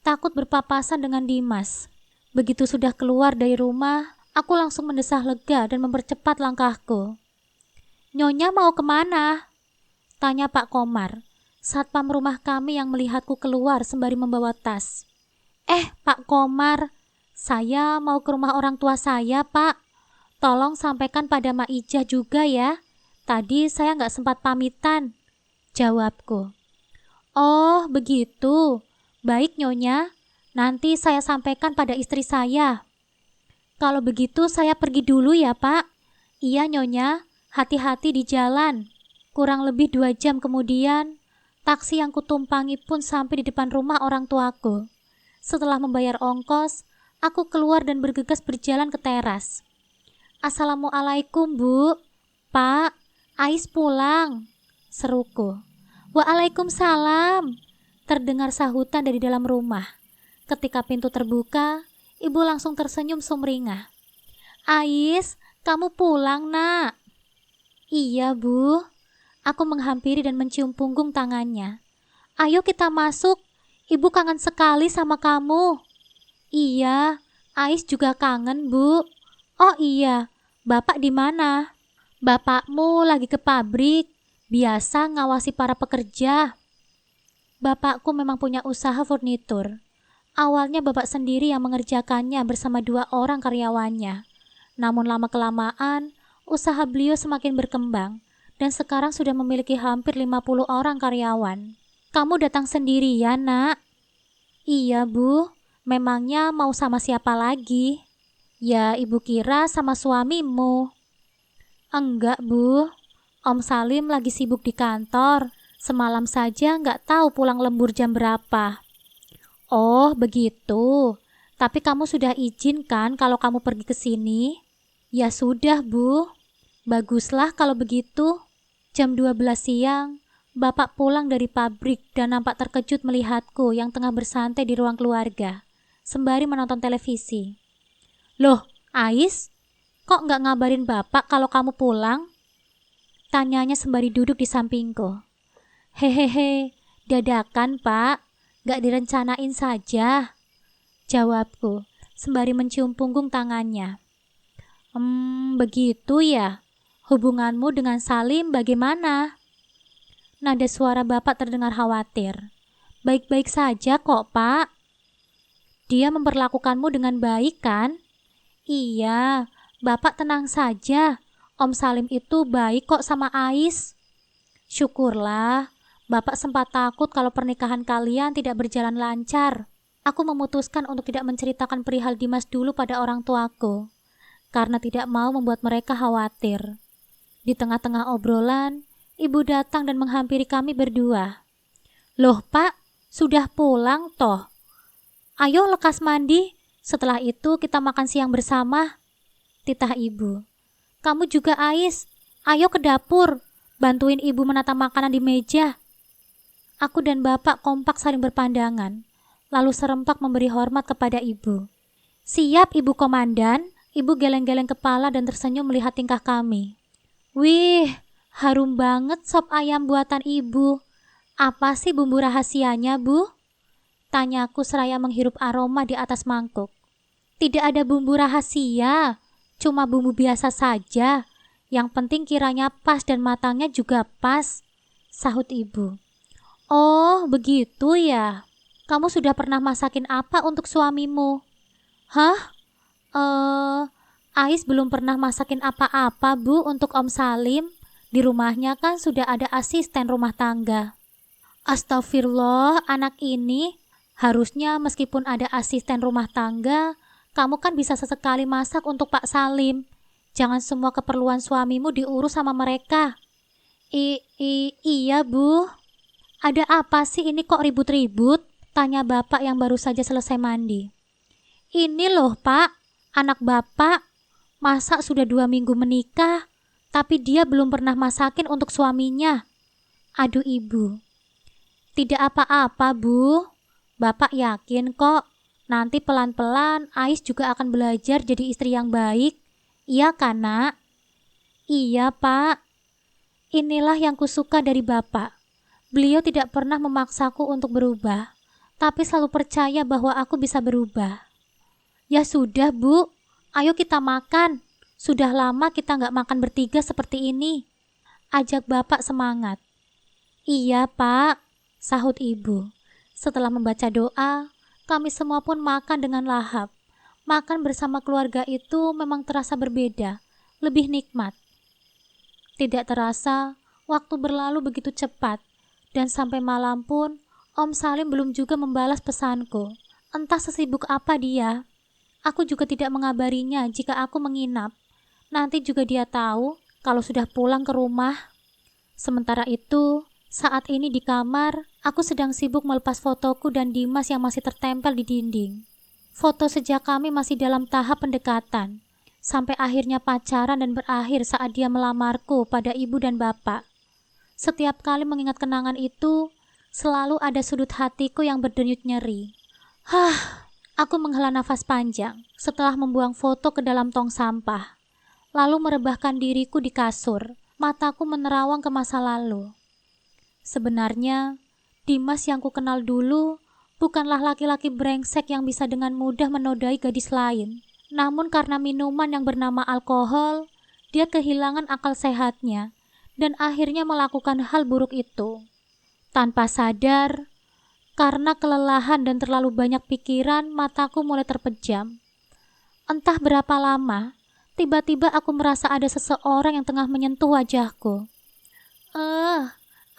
takut berpapasan dengan Dimas. Begitu sudah keluar dari rumah, aku langsung mendesah lega dan mempercepat langkahku. Nyonya mau kemana? Tanya Pak Komar, satpam rumah kami yang melihatku keluar sembari membawa tas. Pak Komar, saya mau ke rumah orang tua saya, Pak. Tolong sampaikan pada Mak Ijah juga ya. Tadi saya nggak sempat pamitan, jawabku. Oh, begitu. Baik, Nyonya. Nanti saya sampaikan pada istri saya. Kalau begitu saya pergi dulu ya, Pak. Iya, Nyonya. Hati-hati di jalan. Kurang lebih 2 jam kemudian, taksi yang kutumpangi pun sampai di depan rumah orang tuaku. Setelah membayar ongkos, aku keluar dan bergegas berjalan ke teras. Assalamualaikum, Bu. Pak, Ais pulang, seruku. Waalaikumsalam, terdengar sahutan dari dalam rumah. Ketika pintu terbuka, ibu langsung tersenyum sumringah. Ais, kamu pulang, Nak. Iya, Bu. Aku menghampiri dan mencium punggung tangannya. Ayo kita masuk, ibu kangen sekali sama kamu. Iya, Ais juga kangen, Bu. Oh iya, Bapak di mana? Bapakmu lagi ke pabrik, biasa ngawasi para pekerja. Bapakku memang punya usaha furnitur. Awalnya bapak sendiri yang mengerjakannya bersama 2 orang karyawannya. Namun lama-kelamaan, usaha beliau semakin berkembang dan sekarang sudah memiliki hampir 50 orang karyawan. Kamu datang sendirian, Nak? Iya, Bu. Memangnya mau sama siapa lagi? Ya, ibu kira sama suamimu. Enggak, Bu. Om Salim lagi sibuk di kantor. Semalam saja nggak tahu pulang lembur jam berapa. Oh, begitu. Tapi kamu sudah izin kan kalau kamu pergi ke sini? Ya sudah, Bu. Baguslah kalau begitu. Jam 12 siang, Bapak pulang dari pabrik dan nampak terkejut melihatku yang tengah bersantai di ruang keluarga, sembari menonton televisi. "Loh, Ais, kok nggak ngabarin Bapak kalau kamu pulang?" Tanyanya sembari duduk di sampingku. "Hehehe, dadakan Pak, nggak direncanain saja," jawabku, sembari mencium punggung tangannya. Begitu ya. Hubunganmu dengan Salim bagaimana?" Nada suara Bapak terdengar khawatir. "Baik-baik saja kok, Pak." "Dia memperlakukanmu dengan baik kan?" "Iya, Bapak tenang saja. Om Salim itu baik kok sama Ais." "Syukurlah. Bapak sempat takut kalau pernikahan kalian tidak berjalan lancar. Aku memutuskan untuk tidak menceritakan perihal Dimas dulu pada orang tuaku, karena tidak mau membuat mereka khawatir." Di tengah-tengah obrolan, ibu datang dan menghampiri kami berdua. "Loh Pak, sudah pulang toh? Ayo lekas mandi, setelah itu kita makan siang bersama," titah ibu. "Kamu juga Ais, ayo ke dapur, bantuin ibu menata makanan di meja." Aku dan Bapak kompak saling berpandangan, lalu serempak memberi hormat kepada ibu. "Siap Ibu Komandan." Ibu geleng-geleng kepala dan tersenyum melihat tingkah kami. "Wih, harum banget sop ayam buatan ibu. Apa sih bumbu rahasianya, Bu?" tanyaku seraya menghirup aroma di atas mangkuk. "Tidak ada bumbu rahasia, cuma bumbu biasa saja. Yang penting kiranya pas dan matangnya juga pas," sahut ibu. "Oh, begitu ya. Kamu sudah pernah masakin apa untuk suamimu?" "Hah? Ais belum pernah masakin apa-apa, Bu, untuk Om Salim. Di rumahnya kan sudah ada asisten rumah tangga." "Astagfirullah, anak ini. Harusnya meskipun ada asisten rumah tangga, kamu kan bisa sesekali masak untuk Pak Salim. Jangan semua keperluan suamimu diurus sama mereka." Iya, Bu." "Ada apa sih ini kok ribut-ribut?" tanya Bapak yang baru saja selesai mandi. "Ini loh, Pak, anak Bapak. Masa sudah 2 minggu menikah, tapi dia belum pernah masakin untuk suaminya." "Aduh Ibu." "Tidak apa-apa, Bu. Bapak yakin kok, nanti pelan-pelan Ais juga akan belajar jadi istri yang baik. Iya kan, Nak?" "Iya, Pak. Inilah yang kusuka dari Bapak. Beliau tidak pernah memaksaku untuk berubah, tapi selalu percaya bahwa aku bisa berubah." "Ya sudah, Bu. Ayo kita makan. Sudah lama kita nggak makan bertiga seperti ini," ajak Bapak semangat. "Iya, Pak," sahut ibu. Setelah membaca doa, kami semua pun makan dengan lahap. Makan bersama keluarga itu memang terasa berbeda, lebih nikmat. Tidak terasa, waktu berlalu begitu cepat, dan sampai malam pun Om Salim belum juga membalas pesanku. Entah sesibuk apa dia. Aku juga tidak mengabarinya jika aku menginap. Nanti juga dia tahu kalau sudah pulang ke rumah. Sementara itu, saat ini di kamar, aku sedang sibuk melepas fotoku dan Dimas yang masih tertempel di dinding. Foto sejak kami masih dalam tahap pendekatan, sampai akhirnya pacaran dan berakhir saat dia melamarku pada ibu dan bapak. Setiap kali mengingat kenangan itu, selalu ada sudut hatiku yang berdenyut nyeri. Aku menghela nafas panjang setelah membuang foto ke dalam tong sampah, lalu merebahkan diriku di kasur. Mataku menerawang ke masa lalu. Sebenarnya, Dimas yang kukenal dulu bukanlah laki-laki brengsek yang bisa dengan mudah menodai gadis lain. Namun karena minuman yang bernama alkohol, dia kehilangan akal sehatnya dan akhirnya melakukan hal buruk itu. Tanpa sadar, karena kelelahan dan terlalu banyak pikiran, mataku mulai terpejam. Entah berapa lama, tiba-tiba aku merasa ada seseorang yang tengah menyentuh wajahku.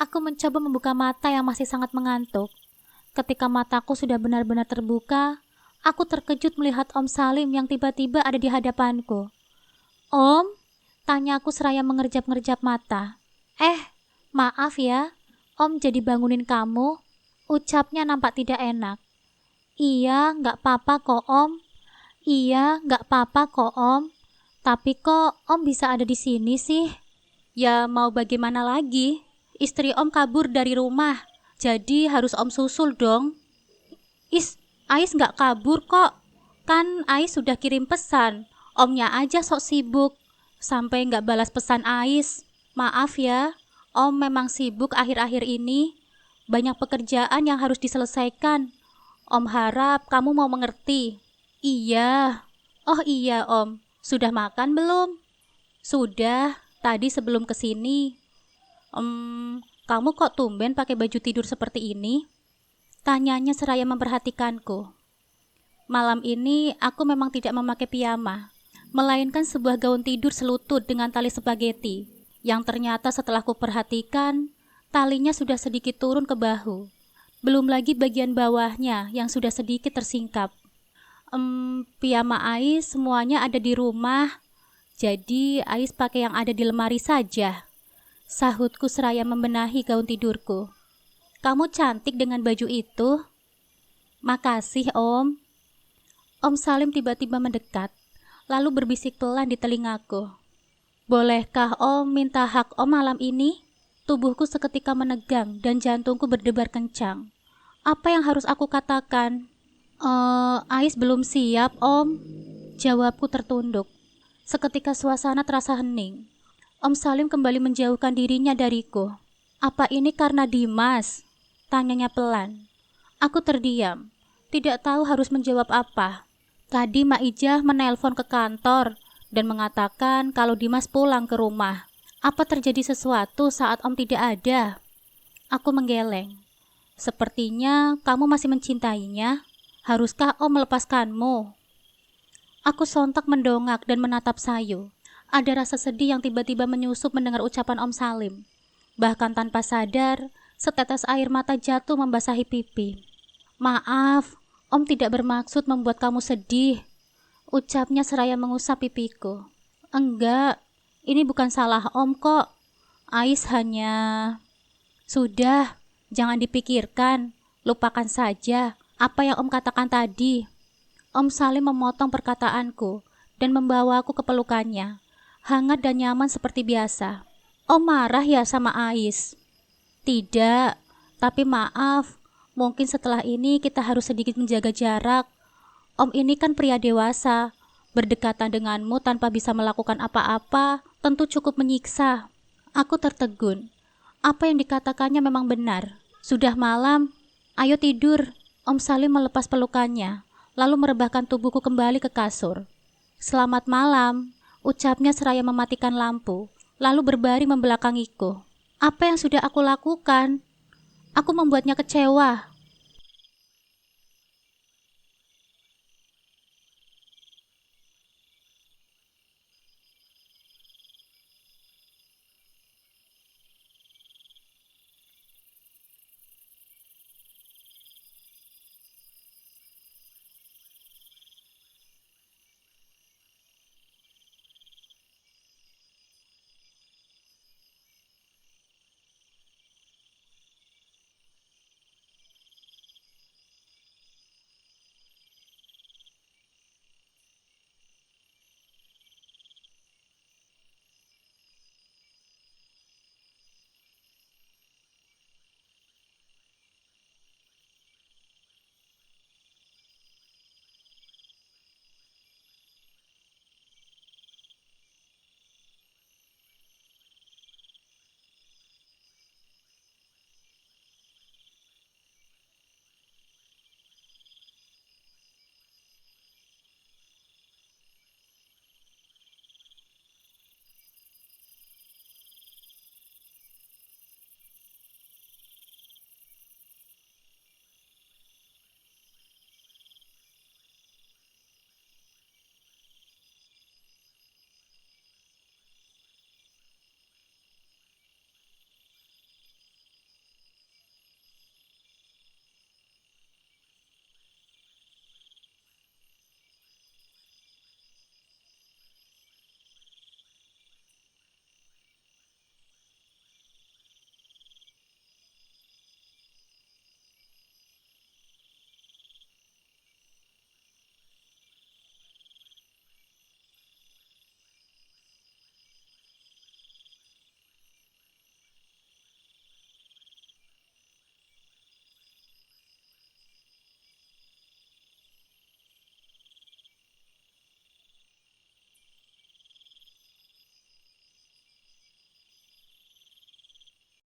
Aku mencoba membuka mata yang masih sangat mengantuk. Ketika mataku sudah benar-benar terbuka, aku terkejut melihat Om Salim yang tiba-tiba ada di hadapanku. "Om?" tanyaku seraya mengerjap-ngerjap mata. Maaf ya, Om jadi bangunin kamu," ucapnya nampak tidak enak. "Iya, nggak apa-apa kok Om." "Iya, nggak apa-apa kok Om. Tapi kok Om bisa ada di sini sih?" Ya mau bagaimana lagi? Istri Om kabur dari rumah, jadi harus Om susul dong. Ais nggak kabur kok. Kan Ais sudah kirim pesan. Omnya aja sok sibuk, sampai nggak balas pesan Ais. Maaf ya, Om memang sibuk akhir-akhir ini. Banyak pekerjaan yang harus diselesaikan. Om harap kamu mau mengerti. Iya. Oh iya Om, sudah makan belum? Sudah, tadi sebelum kesini. Kamu kok tumben pakai baju tidur seperti ini? Tanyanya seraya memperhatikanku. Malam ini aku memang tidak memakai piyama, melainkan sebuah gaun tidur selutut dengan tali spaghetti, yang ternyata setelah kuperhatikan, talinya sudah sedikit turun ke bahu. Belum lagi bagian bawahnya yang sudah sedikit tersingkap. Piyama Ais semuanya ada di rumah, jadi Ais pakai yang ada di lemari saja. Sahutku seraya membenahi gaun tidurku. Kamu cantik dengan baju itu. Makasih Om. Om Salim tiba-tiba mendekat, lalu berbisik pelan di telingaku. Bolehkah Om minta hak Om malam ini? Tubuhku seketika menegang dan jantungku berdebar kencang. Apa yang harus aku katakan? Ais belum siap Om. Jawabku tertunduk. Seketika suasana terasa hening. Om Salim kembali menjauhkan dirinya dariku. Apa ini karena Dimas? Tanyanya pelan. Aku terdiam, tidak tahu harus menjawab apa. Tadi Mak Ijah menelpon ke kantor dan mengatakan kalau Dimas pulang ke rumah. Apa terjadi sesuatu saat Om tidak ada? Aku menggeleng. Sepertinya kamu masih mencintainya. Haruskah Om melepaskanmu? Aku sontak mendongak dan menatap Sayu. Ada rasa sedih yang tiba-tiba menyusup mendengar ucapan Om Salim. Bahkan tanpa sadar, setetes air mata jatuh membasahi pipi. Maaf, Om tidak bermaksud membuat kamu sedih. Ucapnya seraya mengusap pipiku. Enggak, ini bukan salah Om kok. Ais hanya... Sudah, jangan dipikirkan. Lupakan saja apa yang Om katakan tadi. Om Salim memotong perkataanku dan membawaku ke pelukannya. Hangat dan nyaman seperti biasa. Om marah ya sama Ais? Tidak, tapi maaf. Mungkin setelah ini kita harus sedikit menjaga jarak. Om ini kan pria dewasa. Berdekatan denganmu tanpa bisa melakukan apa-apa tentu cukup menyiksa. Aku tertegun. Apa yang dikatakannya memang benar. Sudah malam, ayo tidur. Om Salim melepas pelukannya, lalu merebahkan tubuhku kembali ke kasur. Selamat malam, ucapnya seraya mematikan lampu, lalu berbaring membelakangiku. Apa yang sudah aku lakukan? Aku membuatnya kecewa.